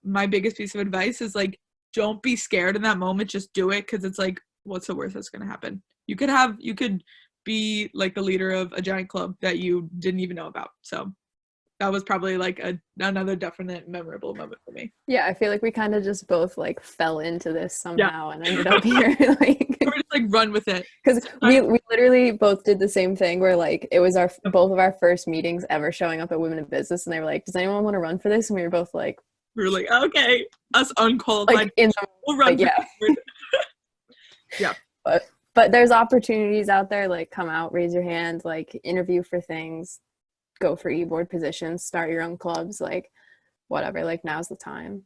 S3: my biggest piece of advice is like, don't be scared in that moment, just do it, because it's like, what's the worst that's going to happen? You could be like the leader of a giant club that you didn't even know about. So that was probably like another definite memorable moment for me.
S1: Yeah, I feel like we kind of just both like fell into this somehow and ended up here. Like,
S3: We're just like run with it.
S1: because we literally both did the same thing where like it was our both of our first meetings ever showing up at Women in Business, and they were like, does anyone want to run for this? And we were both like,
S3: We were like, okay, us unqualified,
S1: like in the,
S3: we'll run.
S1: like, yeah.
S3: Yeah.
S1: But there's opportunities out there, like come out, raise your hand, like interview for things, go for e-board positions, start your own clubs, like whatever, like now's the time.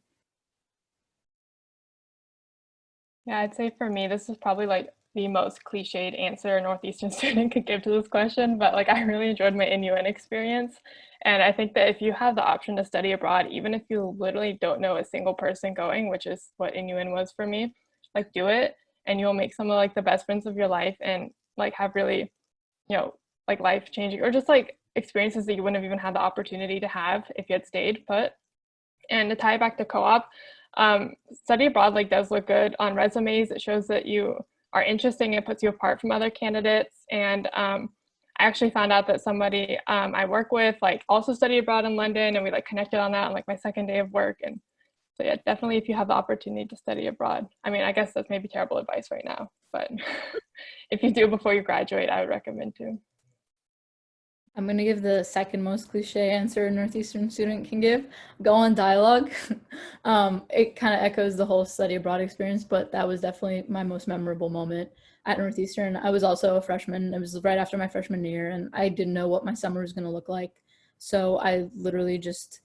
S5: Yeah, I'd say for me, this is probably like the most cliched answer a Northeastern student could give to this question, but like I really enjoyed my NUN experience. And I think that if you have the option to study abroad, even if you literally don't know a single person going, which is what NUN was for me, like do it, and you'll make some of like the best friends of your life and like have really, you know, like life changing or just like experiences that you wouldn't have even had the opportunity to have if you had stayed put. And to tie it back to co-op, study abroad like does look good on resumes. It shows that you are interesting. It puts you apart from other candidates. And I actually found out that somebody I work with like also studied abroad in London, and we like connected on that on like my second day of work. And so yeah, definitely if you have the opportunity to study abroad. I mean, I guess that's maybe terrible advice right now, but if you do before you graduate, I would recommend to.
S7: I'm going to give the second most cliche answer a Northeastern student can give. Go on dialogue. It kind of echoes the whole study abroad experience, but that was definitely my most memorable moment at Northeastern. I was also a freshman. It was right after my freshman year, and I didn't know what my summer was going to look like. So I literally just,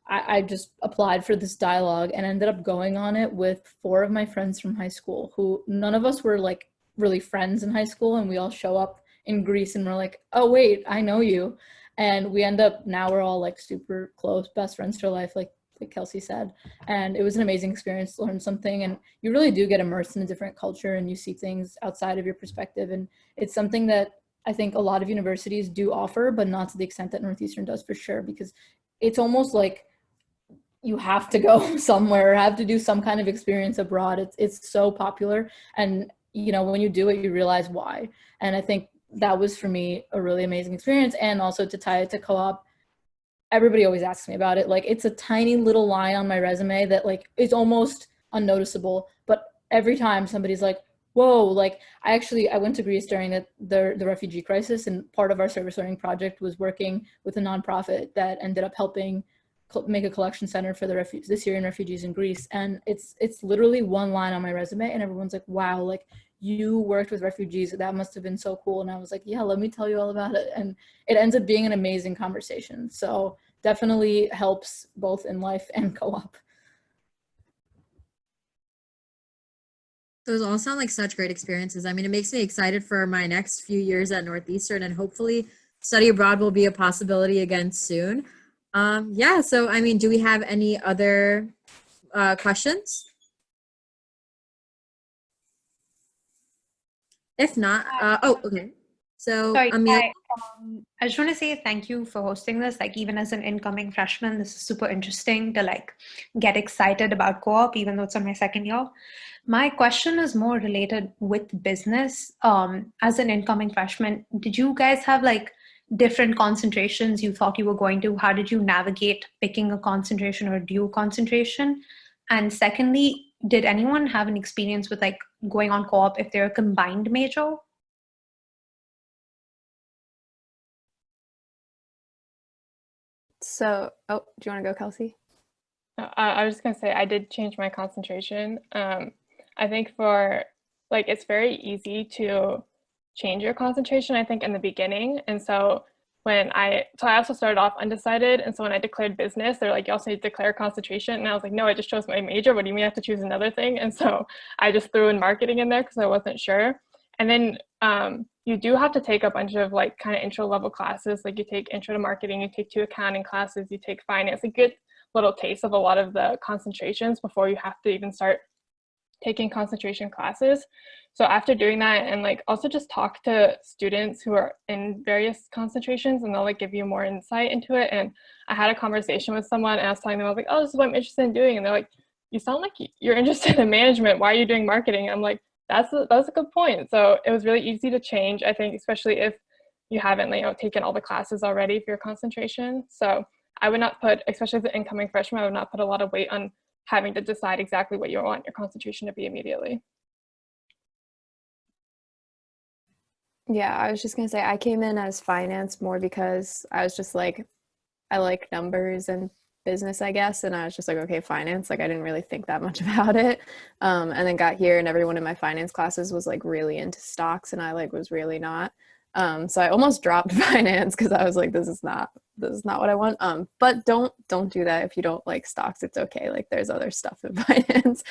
S7: I just applied for this dialogue and ended up going on it with 4 of my friends from high school, who none of us were like really friends in high school, and we all show up in Greece and we're like, oh wait, I know you. And we end up, now we're all like super close, best friends for life, like Kelsey said. And it was an amazing experience to learn something, and you really do get immersed in a different culture and you see things outside of your perspective. And it's something that I think a lot of universities do offer, but not to the extent that Northeastern does, for sure, because it's almost like you have to go somewhere or have to do some kind of experience abroad. It's so popular, and you know, when you do it, you realize why. And I think that was for me a really amazing experience. And also to tie it to co-op, everybody always asks me about it. Like it's a tiny little line on my resume that like is almost unnoticeable, but every time somebody's like, whoa, like I went to Greece during the refugee crisis, and part of our service learning project was working with a nonprofit that ended up helping make a collection center for the Syrian refugees in Greece. And it's literally one line on my resume, and everyone's like, wow, like you worked with refugees, that must have been so cool. And I was like, yeah, let me tell you all about it. And it ends up being an amazing conversation. So definitely helps both in life and co-op.
S6: Those all sound like such great experiences. I mean, it makes me excited for my next few years at Northeastern, and hopefully study abroad will be a possibility again soon. Yeah, so I mean, do we have any other questions? If not, oh, okay. So,
S9: Sorry,
S6: Amelia.
S9: I just want to say thank you for hosting this. Like, even as an incoming freshman, this is super interesting to like get excited about co-op, even though it's on my second year. My question is more related with business. As an incoming freshman, did you guys have like different concentrations you thought you were going to? How did you navigate picking a concentration or dual concentration? And secondly, did anyone have an experience with like going on co-op if they're a combined major?
S1: So, oh, do you want to go, Kelsey?
S5: I was just gonna say I did change my concentration. I think for like it's very easy to change your concentration, I think, in the beginning. And so I also started off undecided, and so when I declared business, they're like, you also need to declare concentration, and I was like, no, I just chose my major. What do you mean I have to choose another thing? And so I just threw in marketing in there because I wasn't sure. And then you do have to take a bunch of like kind of intro level classes. Like you take intro to marketing, you take 2 accounting classes, you take finance, a good little taste of a lot of the concentrations before you have to even start taking concentration classes. So after doing that, and like also just talk to students who are in various concentrations, and they'll like give you more insight into it. And I had a conversation with someone, and I was telling them, I was like, oh, this is what I'm interested in doing. And they're like, you sound like you're interested in management. Why are you doing marketing? And I'm like, that's a good point. So it was really easy to change, I think, especially if you haven't taken all the classes already for your concentration. So I would not put, especially as an incoming freshman, I would not put a lot of weight on having to decide exactly what you want your concentration to be immediately.
S1: Yeah, I was just gonna say I came in as finance more because I was just like, I like numbers and business, I guess, and I was just like, okay, finance. Like I didn't really think that much about it, and then got here, and everyone in my finance classes was like really into stocks, and I like was really not. So I almost dropped finance because I was like, this is not what I want. But don't do that if you don't like stocks. It's okay. Like there's other stuff in finance.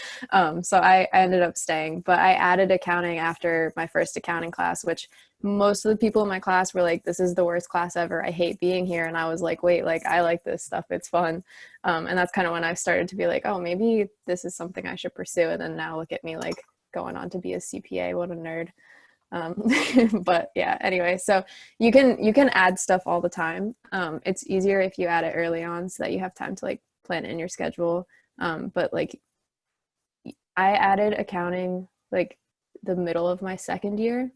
S1: So I ended up staying, but I added accounting after my first accounting class, which most of the people in my class were like, this is the worst class ever. I hate being here. And I was like, wait, like I like this stuff. It's fun. And that's kind of when I started to be like, oh, maybe this is something I should pursue. And then now look at me like going on to be a CPA. What a nerd. But yeah, anyway, so you can add stuff all the time. It's easier if you add it early on so that you have time to like plan it in your schedule. But like I added accounting like the middle of my second year,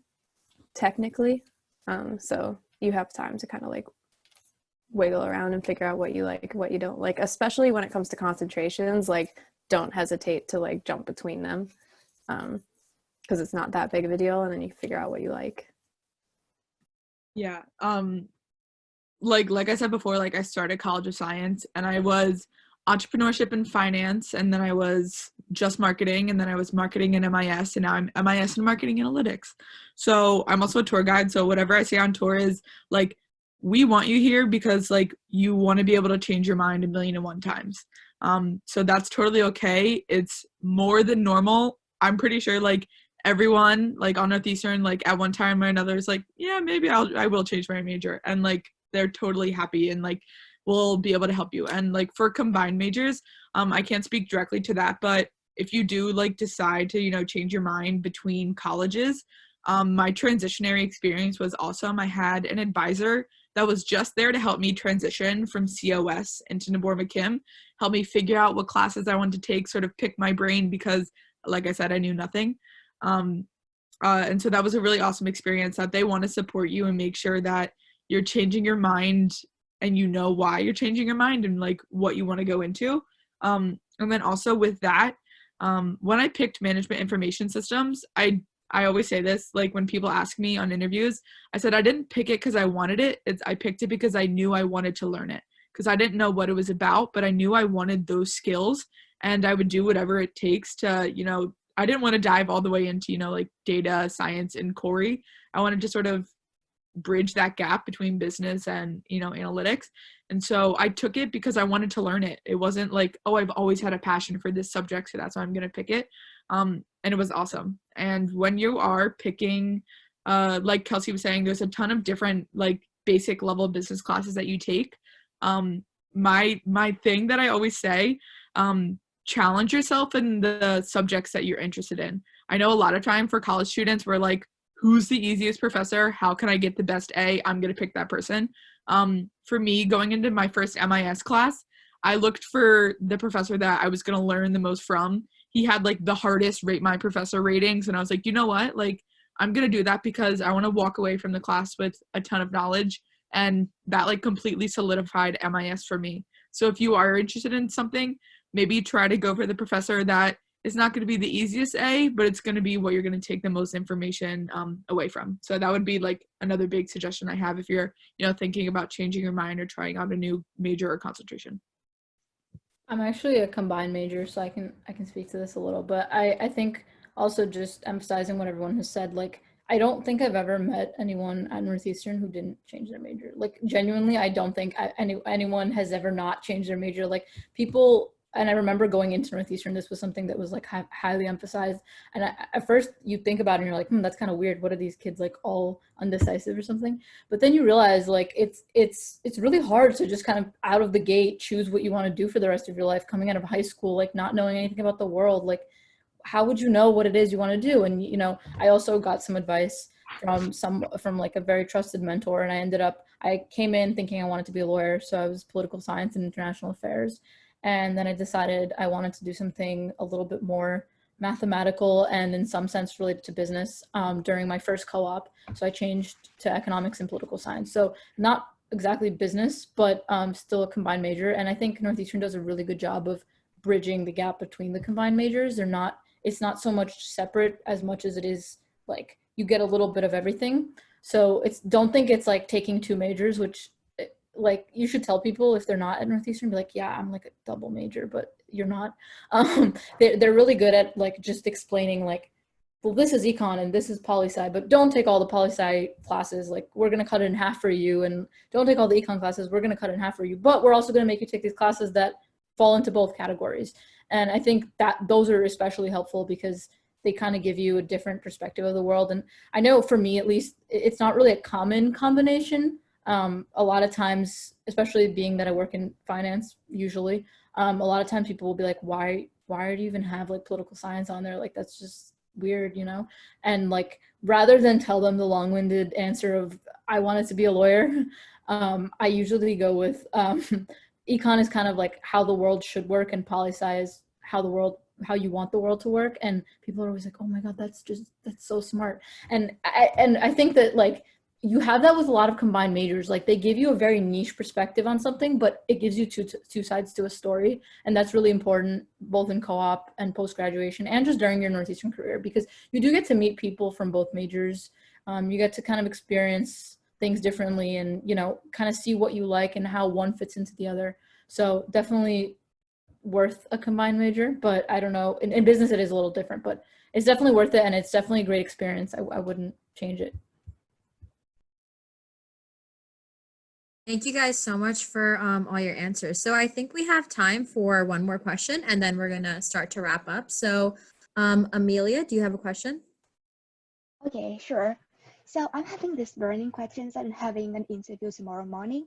S1: technically. So you have time to kind of like wiggle around and figure out what you like, what you don't like, especially when it comes to concentrations. Like don't hesitate to like jump between them. Because it's not that big of a deal, and then you figure out what you like.
S3: Yeah. Like I said before, like I started College of Science, and I was entrepreneurship and finance, and then I was just marketing, and then I was marketing and MIS, and now I'm MIS and marketing analytics. So I'm also a tour guide. So whatever I say on tour is like, we want you here because like you want to be able to change your mind 1,000,001 times. So that's totally okay. It's more than normal. I'm pretty sure like everyone like on Northeastern, like at one time or another is like, yeah, maybe I will change my major, and like they're totally happy and like will be able to help you. And like for combined majors, I can't speak directly to that, but if you do like decide to, you know, change your mind between colleges, my transitionary experience was awesome. I had an advisor that was just there to help me transition from COS into Nabor McKim, help me figure out what classes I wanted to take, sort of pick my brain because like I said, I knew nothing. And so that was a really awesome experience, that they want to support you and make sure that you're changing your mind and you know why you're changing your mind and like what you want to go into. And then also with that, when I picked management information systems, I always say this, like when people ask me on interviews, I said I didn't pick it because I wanted it. I picked it because I knew I wanted to learn it, because I didn't know what it was about, but I knew I wanted those skills, and I would do whatever it takes to, you know, I didn't want to dive all the way into, you know, like data science and Corey. I wanted to sort of bridge that gap between business and, you know, analytics. And so I took it because I wanted to learn it. It wasn't like, oh, I've always had a passion for this subject, so that's why I'm going to pick it. And it was awesome. And when you are picking, like Kelsey was saying, there's a ton of different like basic level business classes that you take. My thing that I always say, challenge yourself in the subjects that you're interested in. I know a lot of time for college students, we're like, who's the easiest professor? How can I get the best A? I'm going to pick that person. For me, going into my first MIS class, I looked for the professor that I was going to learn the most from. He had like the hardest rate my professor ratings. And I was like, you know what? Like, I'm going to do that because I want to walk away from the class with a ton of knowledge. And that like completely solidified MIS for me. So if you are interested in something, maybe try to go for the professor that is not going to be the easiest A, but it's going to be what you're going to take the most information away from. So that would be like another big suggestion I have if you're, you know, thinking about changing your mind or trying out a new major or concentration.
S7: I'm actually a combined major, so I can speak to this a little, but I think also just emphasizing what everyone has said, like I don't think I've ever met anyone at Northeastern who didn't change their major. Like genuinely, I don't think anyone has ever not changed their major. Like people, and I remember going into Northeastern, this was something that was like highly emphasized. And at first you think about it and you're like, that's kind of weird. What are these kids like all undecisive or something? But then you realize like it's really hard to just kind of out of the gate choose what you want to do for the rest of your life, coming out of high school, like not knowing anything about the world. Like how would you know what it is you want to do? And you know, I also got some advice from like a very trusted mentor, and I came in thinking I wanted to be a lawyer, so I was political science and international affairs. And then I decided I wanted to do something a little bit more mathematical and in some sense related to business during my first co-op. So I changed to economics and political science. So not exactly business, but still a combined major. And I think Northeastern does a really good job of bridging the gap between the combined majors. It's not so much separate as much as it is like you get a little bit of everything. So don't think it's like taking two majors, which like you should tell people if they're not at Northeastern, be like, yeah, I'm like a double major, but you're not. They're really good at like just explaining like, well, this is econ and this is poli-sci, but don't take all the poli-sci classes. Like we're going to cut it in half for you, and don't take all the econ classes. We're going to cut it in half for you, but we're also going to make you take these classes that fall into both categories. And I think that those are especially helpful because they kind of give you a different perspective of the world. And I know for me, at least, it's not really a common combination. A lot of times, especially being that I work in finance, usually, a lot of times people will be like, why do you even have like political science on there? Like, that's just weird, you know? And like, rather than tell them the long-winded answer of, I wanted to be a lawyer, I usually go with, econ is kind of like how the world should work, and poli-sci is how you want the world to work. And people are always like, oh my God, that's so smart. And I think that like, you have that with a lot of combined majors. Like they give you a very niche perspective on something, but it gives you two sides to a story. And that's really important, both in co-op and post-graduation and just during your Northeastern career, because you do get to meet people from both majors. You get to kind of experience things differently and, you know, kind of see what you like and how one fits into the other. So definitely worth a combined major, but I don't know, in business it is a little different, but it's definitely worth it. And it's definitely a great experience. I wouldn't change it.
S6: Thank you guys so much for all your answers. So I think we have time for one more question, and then we're going to start to wrap up. So Amelia, do you have a question?
S10: Okay, sure. So I'm having this burning questions and having an interview tomorrow morning.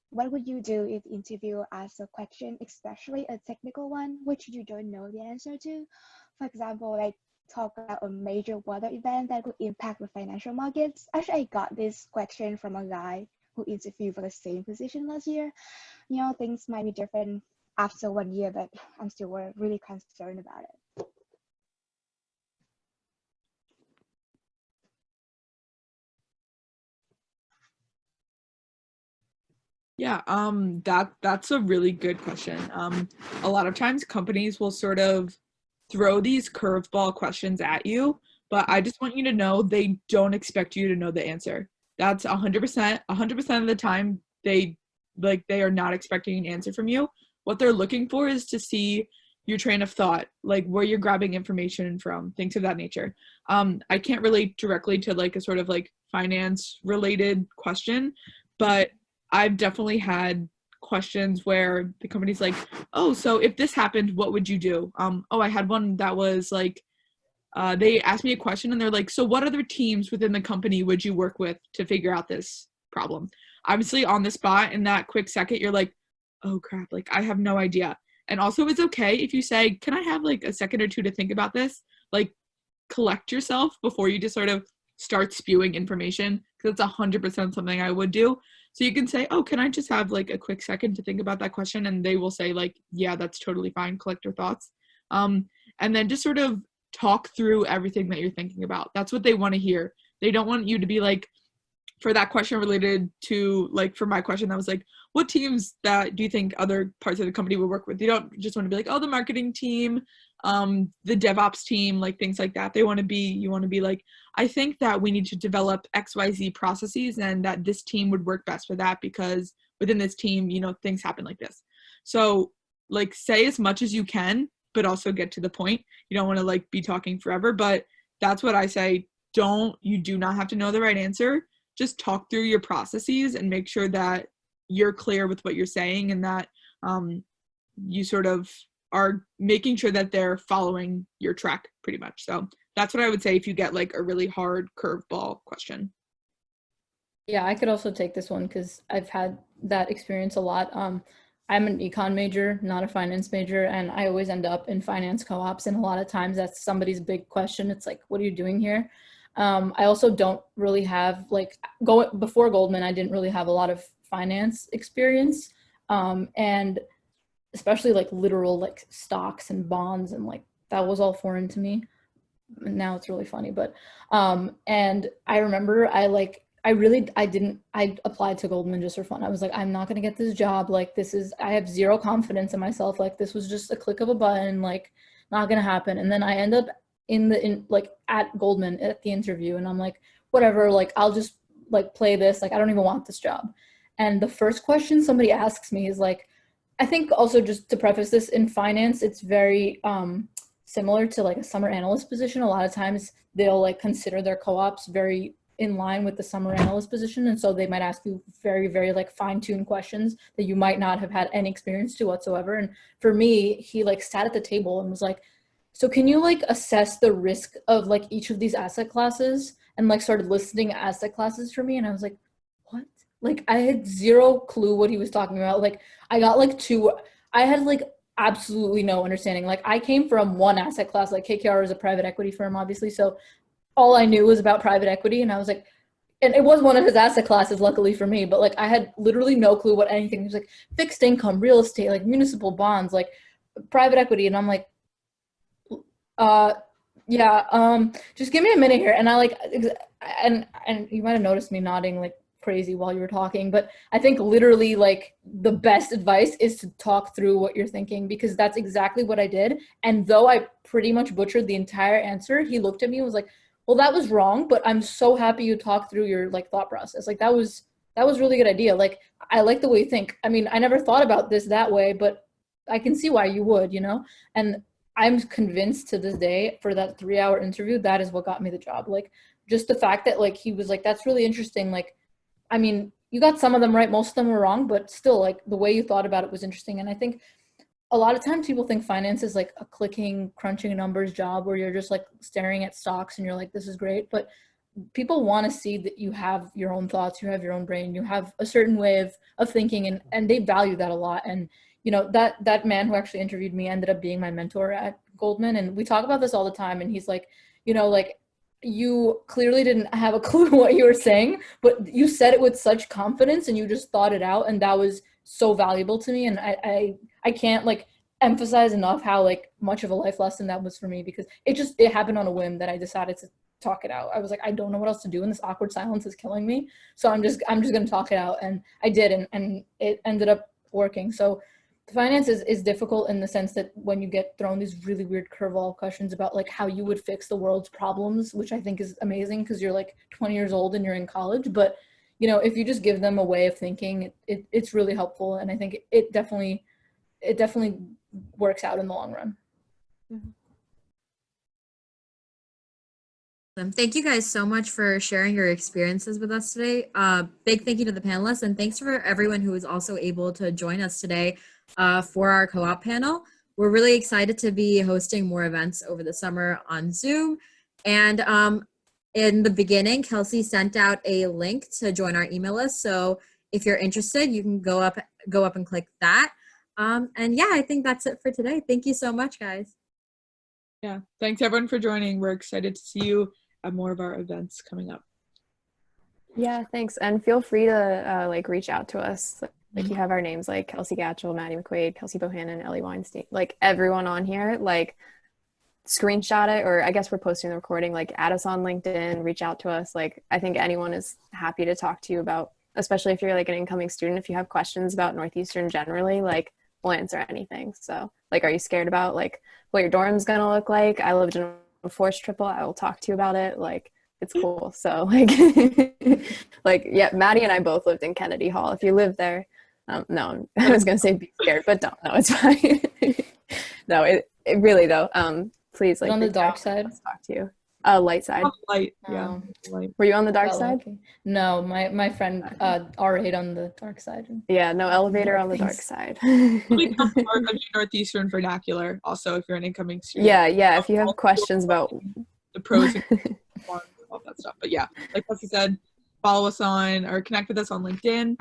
S10: What would you do if the interviewer asks a question, especially a technical one, which you don't know the answer to? For example, like talk about a major weather event that could impact the financial markets. Actually, I got this question from a guy who interviewed for the same position last year. You know, things might be different after 1 year, but I'm still really concerned about it.
S3: Yeah, that's a really good question. A lot of times companies will sort of throw these curveball questions at you, but I just want you to know they don't expect you to know the answer. That's 100% of the time they are not expecting an answer from you. What they're looking for is to see your train of thought, like where you're grabbing information from, things of that nature. I can't relate directly to like a sort of like finance related question, but I've definitely had questions where the company's like, oh, so if this happened, what would you do? I had one that was like, they asked me a question and they're like, so what other teams within the company would you work with to figure out this problem? Obviously on the spot in that quick second, you're like, oh crap, like I have no idea. And also it's okay if you say, can I have like a second or two to think about this? Like collect yourself before you just sort of start spewing information, because it's 100% something I would do. So you can say, oh, can I just have like a quick second to think about that question? And they will say like, yeah, that's totally fine. Collect your thoughts. And then just sort of talk through everything that you're thinking about. That's what they want to hear. They don't want you to be like, for that question related to like, for my question, that was like, what teams that do you think other parts of the company would work with? You don't just want to be like, oh, the marketing team, the DevOps team, like things like that. You want to be like, I think that we need to develop XYZ processes and that this team would work best for that because within this team, you know, things happen like this. So like say as much as you can, but also get to the point. You don't want to like be talking forever, but that's what I say. You do not have to know the right answer. Just talk through your processes and make sure that you're clear with what you're saying and that you sort of are making sure that they're following your track pretty much. So that's what I would say if you get like a really hard curveball question.
S7: Yeah, I could also take this one because I've had that experience a lot. I'm an econ major, not a finance major, and I always end up in finance co-ops. And a lot of times that's somebody's big question. It's like, what are you doing here? I also don't really have before Goldman, I didn't really have a lot of finance experience. And especially like literal like stocks and bonds and like that was all foreign to me. Now it's really funny, but and I remember I applied to Goldman just for fun. I was like, I'm not going to get this job. Like, I have zero confidence in myself. Like, this was just a click of a button, like, not going to happen. And then I end up at Goldman at the interview, and I'm like, whatever, like, I'll just like play this. Like, I don't even want this job. And the first question somebody asks me is like, I think also, just to preface this, in finance, it's very similar to like a summer analyst position. A lot of times they'll like consider their co-ops very in line with the summer analyst position. And so they might ask you very, very like fine-tuned questions that you might not have had any experience to whatsoever. And for me, he like sat at the table and was like, so can you like assess the risk of like each of these asset classes, and like started listing asset classes for me. And I was like, what? Like, I had zero clue what he was talking about. Like, I got like I had like absolutely no understanding. Like, I came from one asset class, like KKR is a private equity firm, obviously. So all I knew was about private equity. And I was like, and it was one of his asset classes, luckily for me, but like I had literally no clue what anything. He was like fixed income, real estate, like municipal bonds, like private equity. And I'm like, just give me a minute here. And I like, and you might have noticed me nodding like crazy while you were talking, but I think literally like the best advice is to talk through what you're thinking, because that's exactly what I did. And though I pretty much butchered the entire answer, he looked at me and was like, well, that was wrong, but I'm so happy you talked through your like thought process. Like that was really good idea. Like, I like the way you think. I mean, I never thought about this that way, but I can see why you would, you know? And I'm convinced to this day, for that 3-hour interview, that is what got me the job. Like, just the fact that like he was like, that's really interesting. Like, I mean, you got some of them right, most of them were wrong, but still, like, the way you thought about it was interesting. And I think a lot of times people think finance is like a clicking, crunching numbers job where you're just like staring at stocks and you're like, this is great. But people want to see that you have your own thoughts, you have your own brain, you have a certain way of thinking, and they value that a lot. And you know, that man who actually interviewed me ended up being my mentor at Goldman. And we talk about this all the time. And he's like, you know, like, you clearly didn't have a clue what you were saying, but you said it with such confidence and you just thought it out. And that was so valuable to me. And I can't like emphasize enough how like much of a life lesson that was for me, because it happened on a whim that I decided to talk it out. I was like, I don't know what else to do, and this awkward silence is killing me. So I'm just going to talk it out. And I did. And it ended up working. So finance is difficult in the sense that when you get thrown these really weird curveball questions about like how you would fix the world's problems, which I think is amazing because you're like 20 years old and you're in college. But, you know, if you just give them a way of thinking, it's really helpful. And I think it definitely works out in the long run.
S6: Thank you guys so much for sharing your experiences with us today. Big thank you to the panelists, and thanks for everyone who was also able to join us today for our co-op panel. We're really excited to be hosting more events over the summer on Zoom. And in the beginning, Kelsey sent out a link to join our email list. So if you're interested, you can go up and click that. And yeah, I think that's it for today. Thank you so much, guys.
S3: Yeah, thanks everyone for joining. We're excited to see you at more of our events coming up.
S1: Yeah, thanks. And feel free to like reach out to us. Like you have our names like Kelsey Gatchell, Maddie McQuaid, Kelsey Bohannon, Ellie Weinstein, like everyone on here, like screenshot it, or I guess we're posting the recording, like add us on LinkedIn, reach out to us. Like I think anyone is happy to talk to you about, especially if you're like an incoming student, if you have questions about Northeastern generally, like we'll answer anything. So like, are you scared about like what your dorm's gonna look like? I lived in a forced triple. I will talk to you about it. Like it's cool. So like, like, yeah, Maddie and I both lived in Kennedy Hall. If you live there, no, I was gonna say be scared, but don't. No, it's fine. No, it really though. Please, like,
S7: on the dark side.
S1: Let's talk to you. Light side.
S3: Light, yeah. Light.
S1: Were you on the dark side?
S7: Lucky. No, my friend R8 on the dark side.
S1: Yeah, no elevator on the dark side.
S3: Northeastern vernacular. Also, if you're an incoming student.
S1: Yeah. If you have questions about
S3: the pros and cons, all that stuff. But yeah, like Kelsey said, follow us on or connect with us on LinkedIn.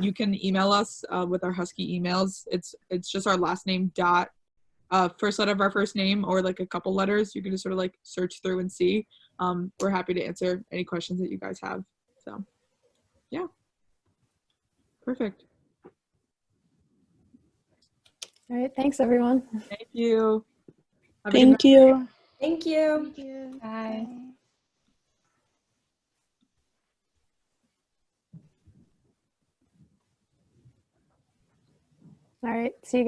S3: You can email us with our Husky emails. It's just our last name dot first letter of our first name, or like a couple letters. You can just sort of like search through and see. We're happy to answer any questions that you guys have. So yeah, perfect.
S1: All right, thanks everyone.
S3: Thank you.
S11: Thank you.
S10: Thank you.
S7: Bye.
S10: Bye.
S1: All right. See you guys.